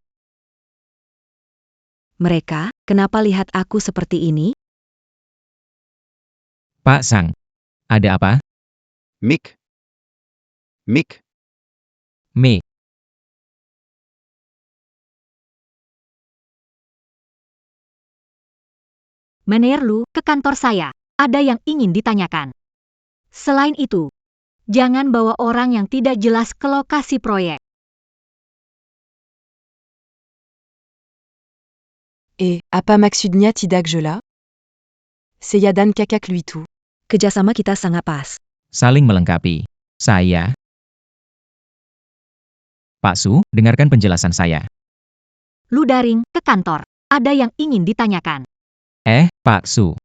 Mereka, kenapa lihat aku seperti ini? Pak Sang. Ada apa? Mick. Me. Manajer Lu, ke kantor saya. Ada yang ingin ditanyakan. Selain itu, jangan bawa orang yang tidak jelas ke lokasi proyek. Apa maksudnya tidak jelas? Saya dan kakak lui tout. Kerjasama kita sangat pas. Saling melengkapi. Saya. Pak Su, dengarkan penjelasan saya. Lu daring, ke kantor. Ada yang ingin ditanyakan. Pak Su.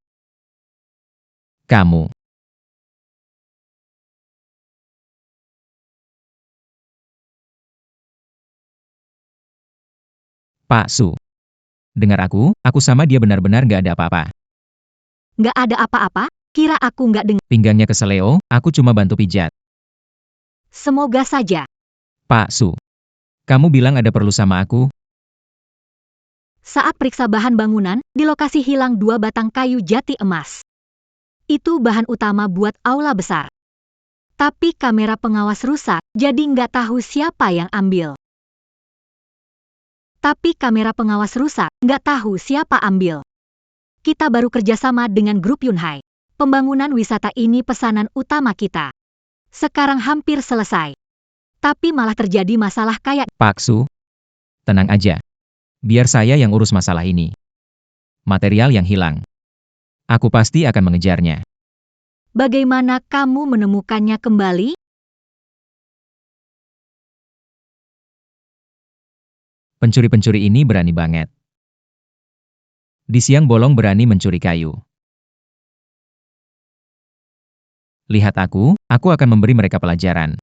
Kamu. Pak Su. Dengar aku sama dia benar-benar gak ada apa-apa. Nggak ada apa-apa? Kira aku nggak dengar? Pinggangnya keseleo, aku cuma bantu pijat. Semoga saja. Pak Su. Kamu bilang ada perlu sama aku? Saat periksa bahan bangunan, di lokasi hilang 2 batang kayu jati emas. Itu bahan utama buat aula besar. Tapi kamera pengawas rusak, jadi nggak tahu siapa yang ambil. Kita baru kerjasama dengan grup Yunhai. Pembangunan wisata ini pesanan utama kita. Sekarang hampir selesai. Tapi malah terjadi masalah kayak... Pak Su. Tenang aja. Biar saya yang urus masalah ini. Material yang hilang. Aku pasti akan mengejarnya. Bagaimana kamu menemukannya kembali? Pencuri-pencuri ini berani banget. Di siang bolong berani mencuri kayu. Lihat aku akan memberi mereka pelajaran.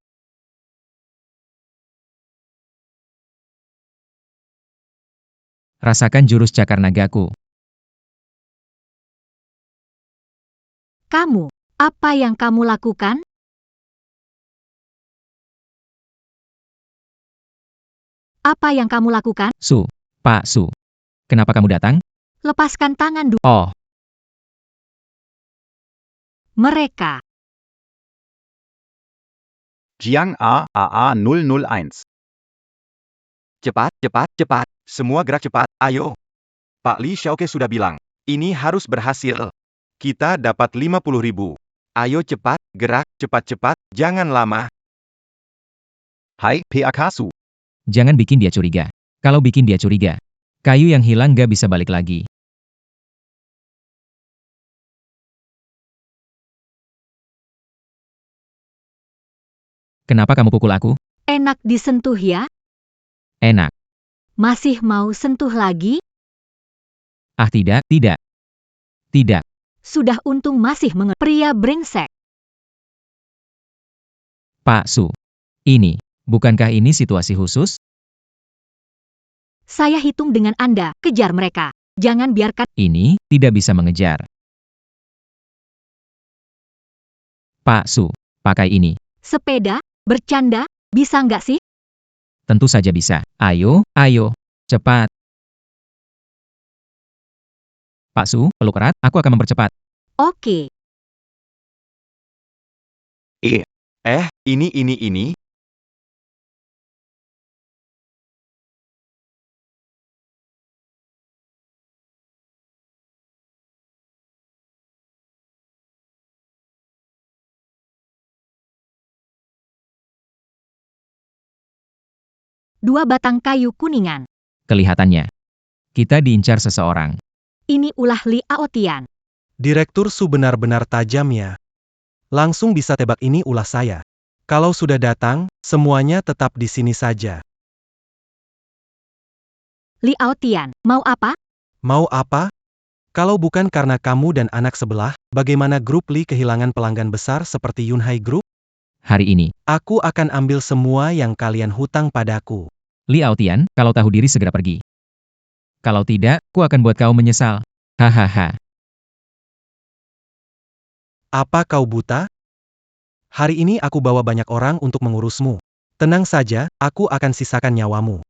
Rasakan jurus cakar nagaku. Kamu, apa yang kamu lakukan? Su, Pak Su. Kenapa kamu datang? Lepaskan tangan dulu. Oh, Mereka. Jiang A AA 001. Cepat, cepat, cepat. Semua gerak cepat, ayo. Pak Li Xiaoke sudah bilang, ini harus berhasil. Kita dapat 50.000. Ayo cepat, gerak, cepat-cepat, jangan lama. Hai, PAK Su. jangan bikin dia curiga. Kalau bikin dia curiga, kayu yang hilang gak bisa balik lagi. Kenapa kamu pukul aku? Enak disentuh ya? Enak. Masih mau sentuh lagi? Ah tidak, tidak. Tidak. Sudah untung masih pria brengsek. Pak Su. Ini, bukankah ini situasi khusus? Saya hitung dengan Anda, kejar mereka. Jangan biarkan... Ini, tidak bisa mengejar. Pak Su, pakai ini. Sepeda? Bercanda? Bisa nggak sih? Tentu saja bisa. Ayo, ayo. Cepat. Pak Su, peluk erat, aku akan mempercepat. Oke. Ini. Dua batang kayu kuningan. Kelihatannya, kita diincar seseorang. Ini ulah Li Aotian. Direktur Su benar-benar tajam ya. Langsung bisa tebak ini ulah saya. Kalau sudah datang, semuanya tetap di sini saja. Li Aotian, mau apa? Mau apa? Kalau bukan karena kamu dan anak sebelah, bagaimana grup Li kehilangan pelanggan besar seperti Yunhai Group? Hari ini, Aku akan ambil semua yang kalian hutang padaku. Li Aotian, kalau tahu diri segera pergi. Kalau tidak, aku akan buat kau menyesal. Hahaha. Apa kau buta? Hari ini aku bawa banyak orang untuk mengurusmu. Tenang saja, aku akan sisakan nyawamu.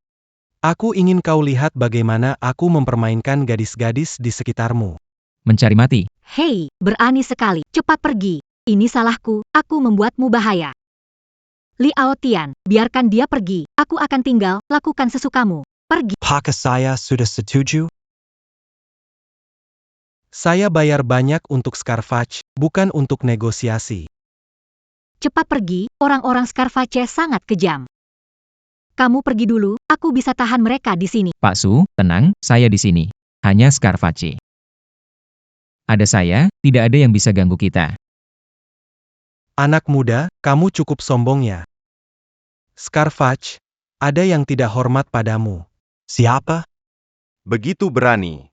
Aku ingin kau lihat bagaimana aku mempermainkan gadis-gadis di sekitarmu. Mencari mati. Hei, berani sekali. Cepat pergi. Ini salahku, aku membuatmu bahaya. Li Aotian, biarkan dia pergi. Aku akan tinggal, lakukan sesukamu. Pergi. Apakah saya sudah setuju? Saya bayar banyak untuk Scarfatch, bukan untuk negosiasi. Cepat pergi, orang-orang Scarface sangat kejam. Kamu pergi dulu, aku bisa tahan mereka di sini. Pak Su, tenang, saya di sini. Hanya Scarface. Ada saya, tidak ada yang bisa ganggu kita. Anak muda, kamu cukup sombong ya. Scarfatch, ada yang tidak hormat padamu. Siapa? Begitu berani.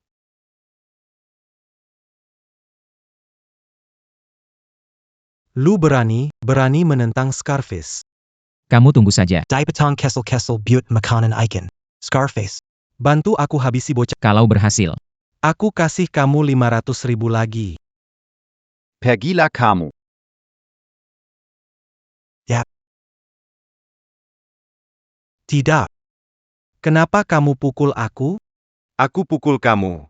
Lu berani menentang Scarface. Kamu tunggu saja. Dipetong Kessel Butte Makanan Icon. Scarface. Bantu aku habisi bocah. Kalau berhasil. Aku kasih kamu 500.000 lagi. Pergilah kamu. Tidak. Kenapa kamu pukul aku? Aku pukul kamu.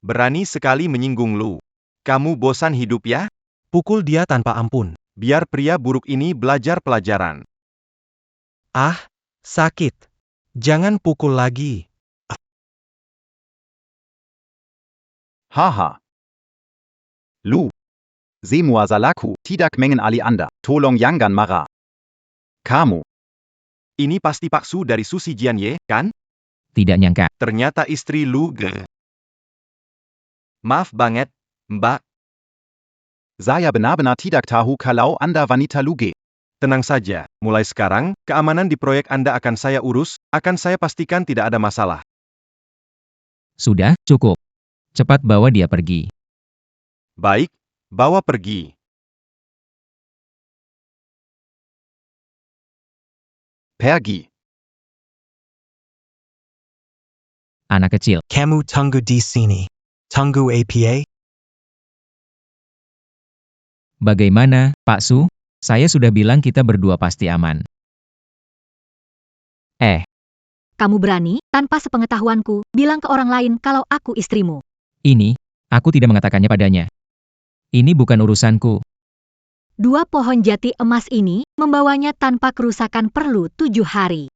Berani sekali menyinggung Lu. Kamu bosan hidup ya? Pukul dia tanpa ampun. Biar pria buruk ini belajar pelajaran. Ah, sakit. Jangan pukul lagi. Haha. Lu. Semua salahku, tidak mengen ali Anda. Tolong jangan marah. Kamu. Ini pasti Pak Su dari Susi Jianye, kan? Tidak nyangka. Ternyata istri Lu Maaf banget, Mbak. Saya benar-benar tidak tahu kalau Anda wanita luge. Tenang saja, mulai sekarang, keamanan di proyek Anda akan saya urus, akan saya pastikan tidak ada masalah. Sudah, cukup. Cepat bawa dia pergi. Baik, bawa pergi. Pergi. Anak kecil. Kamu tunggu di sini. Tunggu APA? Bagaimana, Pak Su? Saya sudah bilang kita berdua pasti aman. Kamu berani, tanpa sepengetahuanku, bilang ke orang lain kalau aku istrimu. Ini, aku tidak mengatakannya padanya. Ini bukan urusanku. 2 pohon jati emas ini membawanya tanpa kerusakan perlu 7 hari.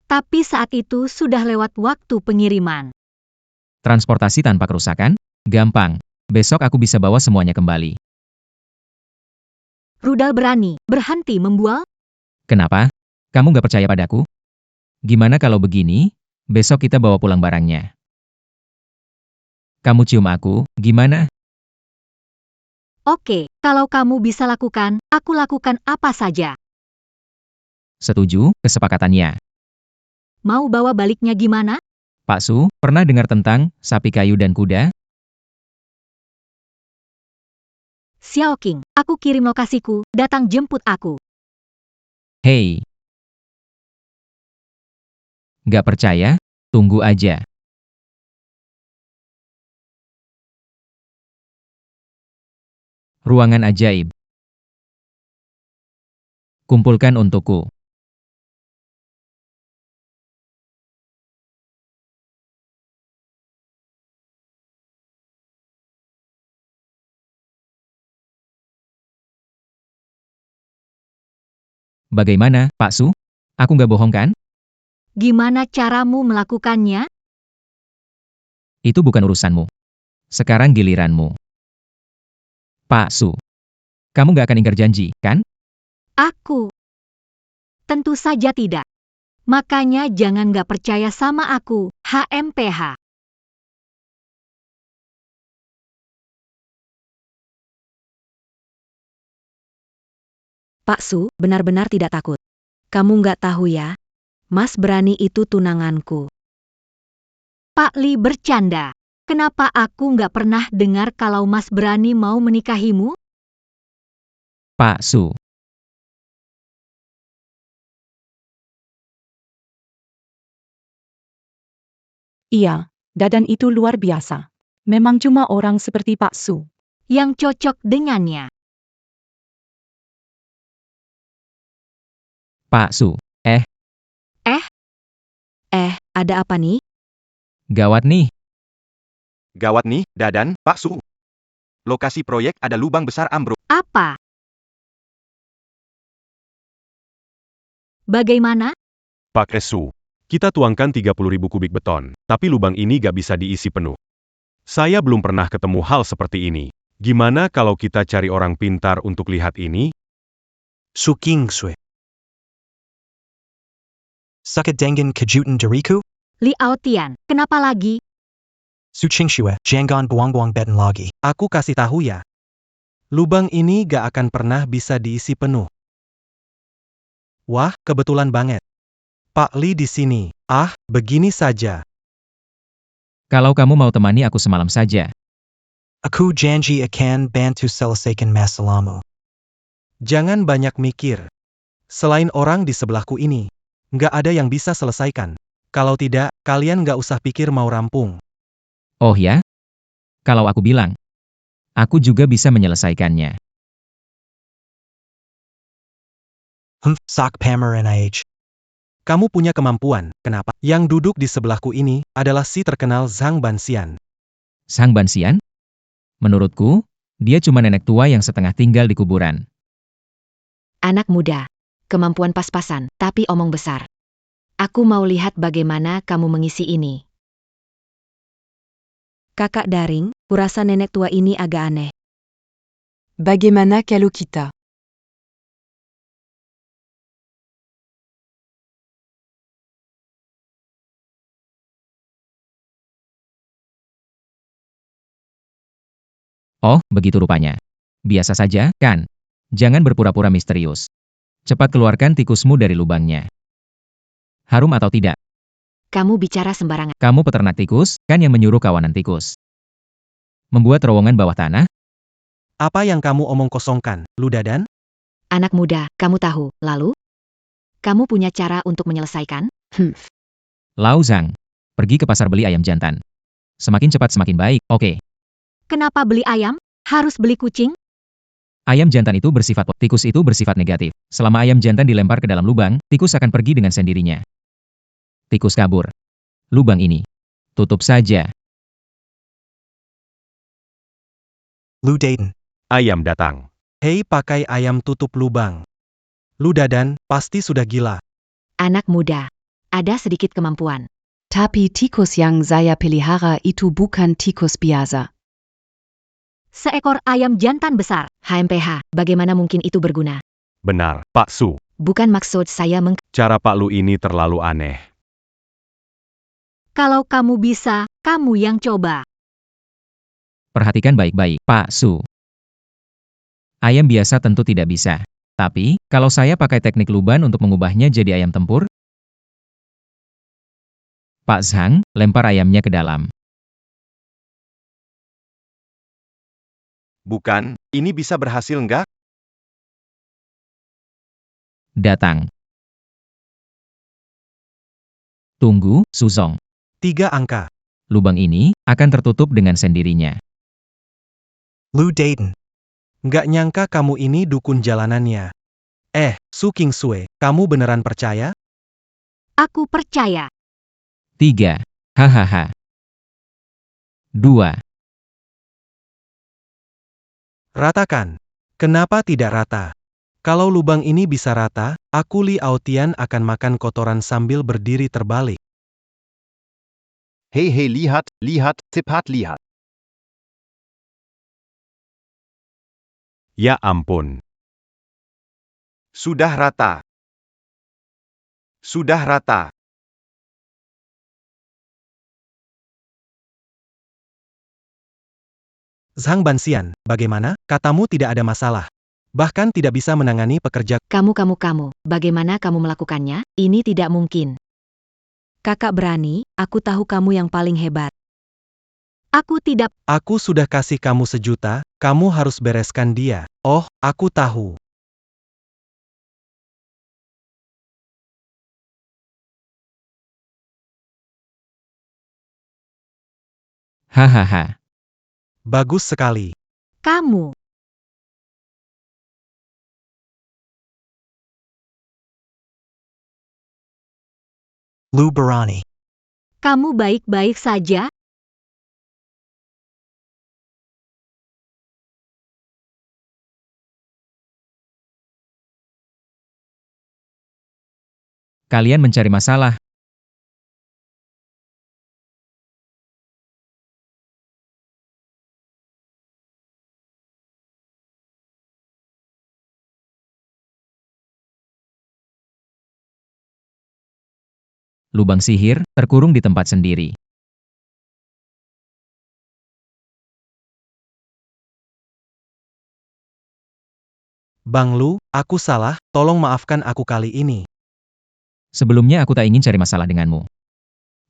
Tapi saat itu sudah lewat waktu pengiriman. Transportasi tanpa kerusakan? Gampang. Besok aku bisa bawa semuanya kembali. Rudal berani, berhenti membual? Kenapa? Kamu nggak percaya padaku? Gimana kalau begini? Besok kita bawa pulang barangnya. Kamu cium aku, gimana? Oke, kalau kamu bisa lakukan, aku lakukan apa saja. Setuju, kesepakatannya. Mau bawa baliknya gimana? Pak Su, pernah dengar tentang sapi kayu dan kuda? Xiao Qing, aku kirim lokasiku, datang jemput aku. Hei. Nggak percaya? Tunggu aja. Ruangan ajaib. Kumpulkan untukku. Bagaimana, Pak Su? Aku nggak bohong kan? Gimana caramu melakukannya? Itu bukan urusanmu. Sekarang giliranmu. Pak Su. Kamu nggak akan ingkar janji, kan? Aku. Tentu saja tidak. Makanya jangan nggak percaya sama aku, HMPH. Pak Su, benar-benar tidak takut. Kamu nggak tahu ya? Mas Berani itu tunanganku. Pak Li bercanda. Kenapa aku nggak pernah dengar kalau Mas Berani mau menikahimu? Pak Su. Iya, Dadan itu luar biasa. Memang cuma orang seperti Pak Su yang cocok dengannya. Pak Su. Ada apa nih? Gawat nih. Gawat nih, Dadan, Pak Su. Lokasi proyek ada lubang besar ambruk. Apa? Bagaimana? Pak Su. Kita tuangkan 30.000 kubik beton, tapi lubang ini gak bisa diisi penuh. Saya belum pernah ketemu hal seperti ini. Gimana kalau kita cari orang pintar untuk lihat ini? Suking sui. Sukadengan kejutan dariku? Li Aotian, kenapa lagi? Suching shue, jangan buang-buang beten lagi. Aku kasih tahu ya. Lubang ini gak akan pernah bisa diisi penuh. Wah, kebetulan banget. Pak Li di sini. Ah, begini saja. Kalau kamu mau temani aku semalam saja. Aku janji akan bantu selesaikan masalahmu. Jangan banyak mikir. Selain orang di sebelahku ini, nggak ada yang bisa selesaikan. Kalau tidak, kalian nggak usah pikir mau rampung. Oh ya? Kalau aku bilang, aku juga bisa menyelesaikannya. Sok pamer NIH. Kamu punya kemampuan, kenapa? Yang duduk di sebelahku ini adalah si terkenal Zhang Banxian. Sang Banxian? Menurutku, dia cuma nenek tua yang setengah tinggal di kuburan. Anak muda. Kemampuan pas-pasan, tapi omong besar. Aku mau lihat bagaimana kamu mengisi ini. Kakak Daring, kurasa nenek tua ini agak aneh. Bagaimana kalau kita? Oh, begitu rupanya. Biasa saja, kan? Jangan berpura-pura misterius. Cepat keluarkan tikusmu dari lubangnya. Harum atau tidak? Kamu bicara sembarangan. Kamu peternak tikus, kan yang menyuruh kawanan tikus? Membuat terowongan bawah tanah? Apa yang kamu omong kosongkan, Ludadan? Anak muda, kamu tahu, lalu? Kamu punya cara untuk menyelesaikan? Lau Zhang, pergi ke pasar beli ayam jantan. Semakin cepat semakin baik, oke. Kenapa beli ayam? Harus beli kucing? Ayam jantan itu bersifat tikus itu bersifat negatif. Selama ayam jantan dilempar ke dalam lubang, tikus akan pergi dengan sendirinya. Tikus kabur. Lubang ini. Tutup saja. Ludadan. Ayam datang. Hei, pakai ayam tutup lubang. Ludadan, pasti sudah gila. Anak muda. Ada sedikit kemampuan. Tapi tikus yang saya pelihara itu bukan tikus biasa. Seekor ayam jantan besar. HMPH, bagaimana mungkin itu berguna? Benar, Pak Su. Bukan maksud saya Cara Pak Lu ini terlalu aneh. Kalau kamu bisa, kamu yang coba. Perhatikan baik-baik, Pak Su. Ayam biasa tentu tidak bisa. Tapi, kalau saya pakai teknik luban untuk mengubahnya jadi ayam tempur? Pak Zhang, lempar ayamnya ke dalam. Bukan, ini bisa berhasil nggak? Datang. Tunggu, Suzong. 3 angka. Lubang ini akan tertutup dengan sendirinya. Ludadan. Nggak nyangka kamu ini dukun jalanannya. Su Kingsue, kamu beneran percaya? Aku percaya. 3. Hahaha. 2. Ratakan. Kenapa tidak rata? Kalau lubang ini bisa rata, aku Li Aotian akan makan kotoran sambil berdiri terbalik. Hey hey lihat, cepat lihat. Ya ampun. Sudah rata. Sudah rata. Zhang Banxian, bagaimana? Katamu tidak ada masalah. Bahkan tidak bisa menangani pekerja. Kamu, bagaimana kamu melakukannya? Ini tidak mungkin. Kakak berani, aku tahu kamu yang paling hebat. Aku tidak. Aku sudah kasih kamu 1 juta, kamu harus bereskan dia. Oh, aku tahu. Hahaha. Bagus sekali. Kamu. Lu Barani. Kamu baik-baik saja? Kalian mencari masalah. Lubang sihir terkurung di tempat sendiri. Bang Lu, aku salah, tolong maafkan aku kali ini. Sebelumnya aku tak ingin cari masalah denganmu.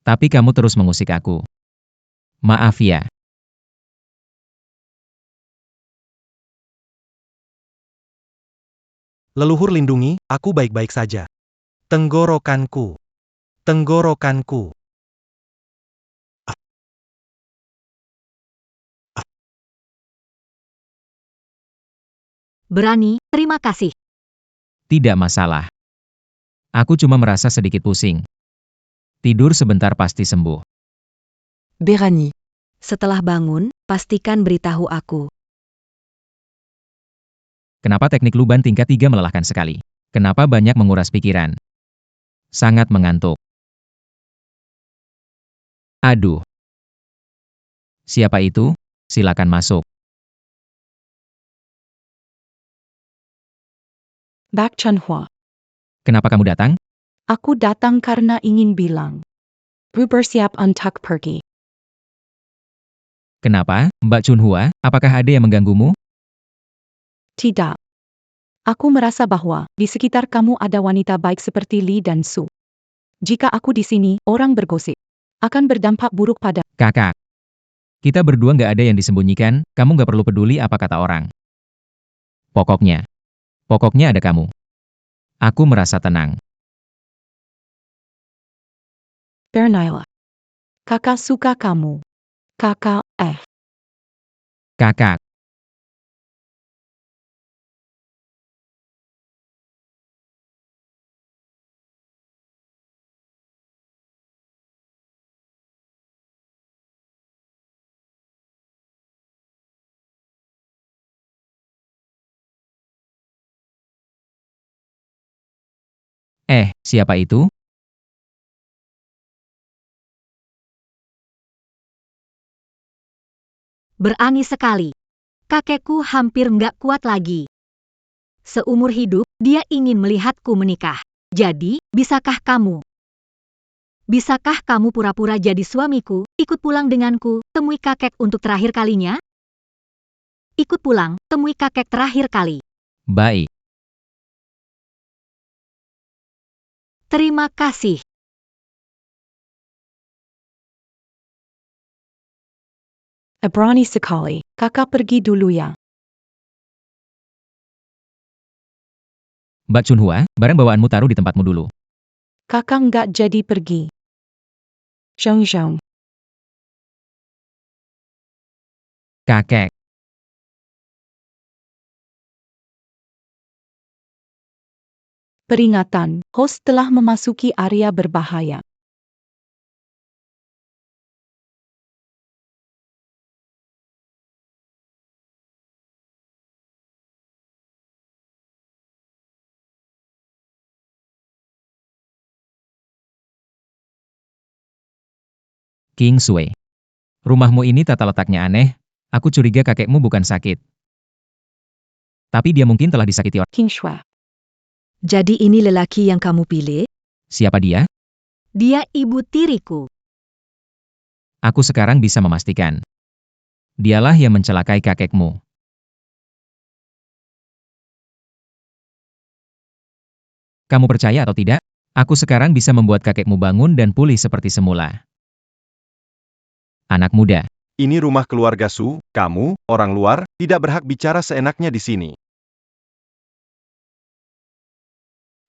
Tapi kamu terus mengusik aku. Maaf ya. Leluhur lindungi, aku baik-baik saja. Tenggorokanku. Tenggorokanku. Berani, terima kasih. Tidak masalah. Aku cuma merasa sedikit pusing. Tidur sebentar pasti sembuh. Berani. Setelah bangun, pastikan beritahu aku. Kenapa teknik Luban tingkat 3 melelahkan sekali? Kenapa banyak menguras pikiran? Sangat mengantuk. Aduh. Siapa itu? Silakan masuk. Bak Chanhua. Kenapa kamu datang? Aku datang karena ingin bilang. Bu bersiap untuk pergi. Kenapa, Mbak Chunhua? Apakah ada yang mengganggumu? Tidak. Aku merasa bahwa di sekitar kamu ada wanita baik seperti Li dan Su. Jika aku di sini, orang bergosip. Akan berdampak buruk pada... Kakak. Kita berdua nggak ada yang disembunyikan, kamu nggak perlu peduli apa kata orang. Pokoknya ada kamu. Aku merasa tenang. Bernaila. Kakak suka kamu. Kakak, Kakak. Siapa itu? Berani sekali. Kakekku hampir nggak kuat lagi. Seumur hidup, dia ingin melihatku menikah. Jadi, bisakah kamu pura-pura jadi suamiku, ikut pulang denganku, temui kakek untuk terakhir kalinya? Ikut pulang, temui kakek terakhir kali. Baik. Terima kasih. berani sekali. Kakak pergi dulu ya. Mbak Chunhua, barang bawaanmu taruh di tempatmu dulu. Kakak nggak jadi pergi. Zhong. Kakek. Peringatan, host telah memasuki area berbahaya. King Sui. Rumahmu ini tata letaknya aneh, aku curiga kakekmu bukan sakit. Tapi dia mungkin telah disakiti orang. King Shui. Jadi ini lelaki yang kamu pilih? Siapa dia? Dia ibu tiriku. Aku sekarang bisa memastikan. Dialah yang mencelakai kakekmu. Kamu percaya atau tidak? Aku sekarang bisa membuat kakekmu bangun dan pulih seperti semula. Anak muda. Ini rumah keluarga Su, kamu, orang luar, tidak berhak bicara seenaknya di sini.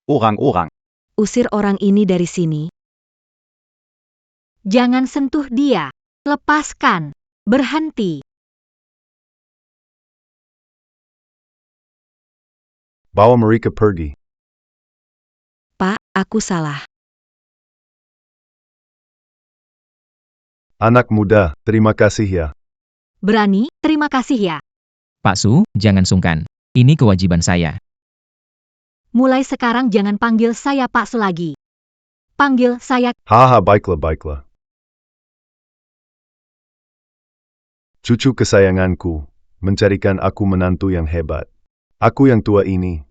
Orang-orang. Usir orang ini dari sini. Jangan sentuh dia. Lepaskan. Berhenti. Bawa mereka pergi. Pak, aku salah. Anak muda, terima kasih ya. Berani, terima kasih ya. Pak Su, jangan sungkan. Ini kewajiban saya. Mulai sekarang jangan panggil saya Pak Su lagi. Panggil saya. Haha, baiklah. Cucu kesayanganku, mencarikan aku menantu yang hebat. Aku yang tua ini.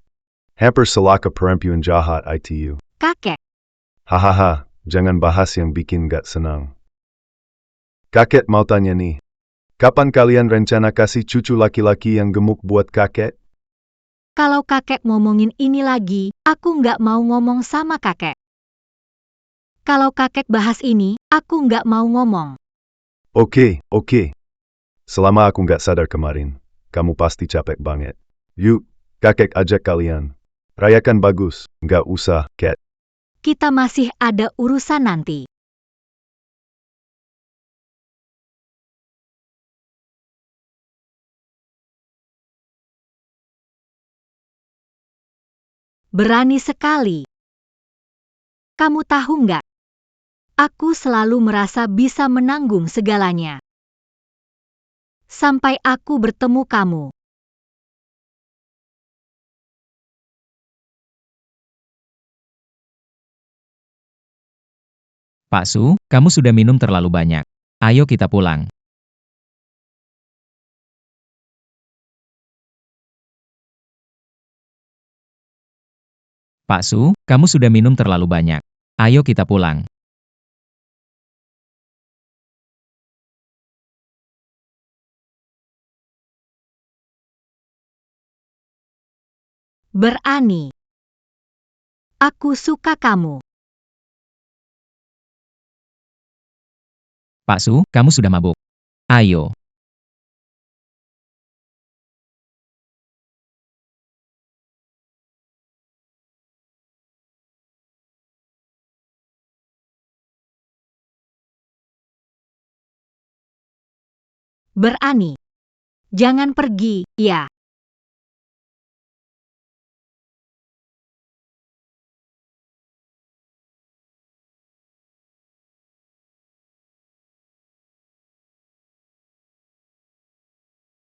Hampir celaka perempuan jahat itu. Kakek. Hahaha, jangan bahas yang bikin gak senang. Kakek mau tanya nih. Kapan kalian rencana kasih cucu laki-laki yang gemuk buat kakek? Kalau kakek ngomongin ini lagi, aku nggak mau ngomong sama kakek. Kalau kakek bahas ini, aku nggak mau ngomong. Oke. Selama aku nggak sadar kemarin, kamu pasti capek banget. Yuk, kakek ajak kalian. Rayakan bagus, nggak usah, Cat. Kita masih ada urusan nanti. Berani sekali. Kamu tahu nggak? Aku selalu merasa bisa menanggung segalanya. Sampai aku bertemu kamu. Pak Su, kamu sudah minum terlalu banyak. Ayo kita pulang. Pak Su, kamu sudah minum terlalu banyak. Ayo kita pulang. Berani. Aku suka kamu. Pak Su, kamu sudah mabuk. Ayo. Berani. Jangan pergi, ya.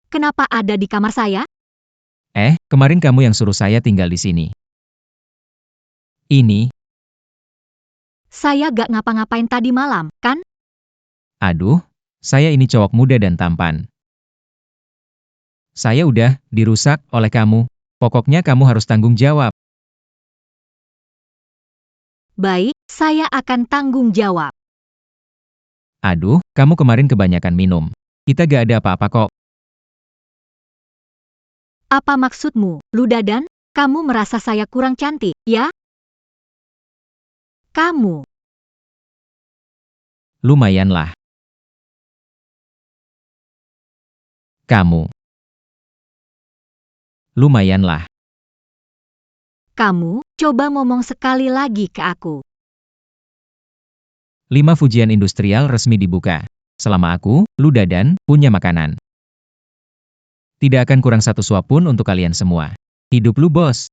Kenapa ada di kamar saya? Kemarin kamu yang suruh saya tinggal di sini. Ini, Saya gak ngapa-ngapain tadi malam, kan? aduh, saya ini cowok muda dan tampan. Saya udah dirusak oleh kamu. Pokoknya kamu harus tanggung jawab. Baik, saya akan tanggung jawab. Aduh, kamu kemarin kebanyakan minum. Kita gak ada apa-apa kok. Apa maksudmu, Ludadan? Kamu merasa saya kurang cantik, ya? Kamu. Lumayanlah. Kamu. Lumayanlah. Kamu, coba ngomong sekali lagi ke aku. 5 Fujian industrial resmi dibuka. Selama aku, Ludadan, punya makanan. Tidak akan kurang satu suap pun untuk kalian semua. Hidup lu, bos.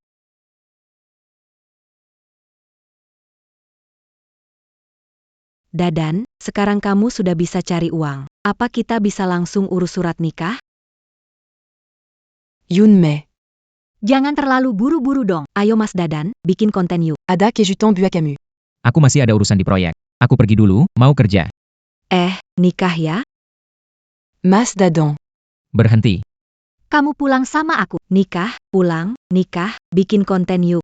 Dadan, sekarang kamu sudah bisa cari uang. Apa kita bisa langsung urus surat nikah? Yunmei. Jangan terlalu buru-buru dong. Ayo Mas Dadan, bikin konten yuk. Ada kejutan bu Camus. Aku masih ada urusan di proyek. Aku pergi dulu, mau kerja. Nikah ya? Mas Dadan. Berhenti. Kamu pulang sama aku. Nikah, pulang, nikah, bikin konten yuk.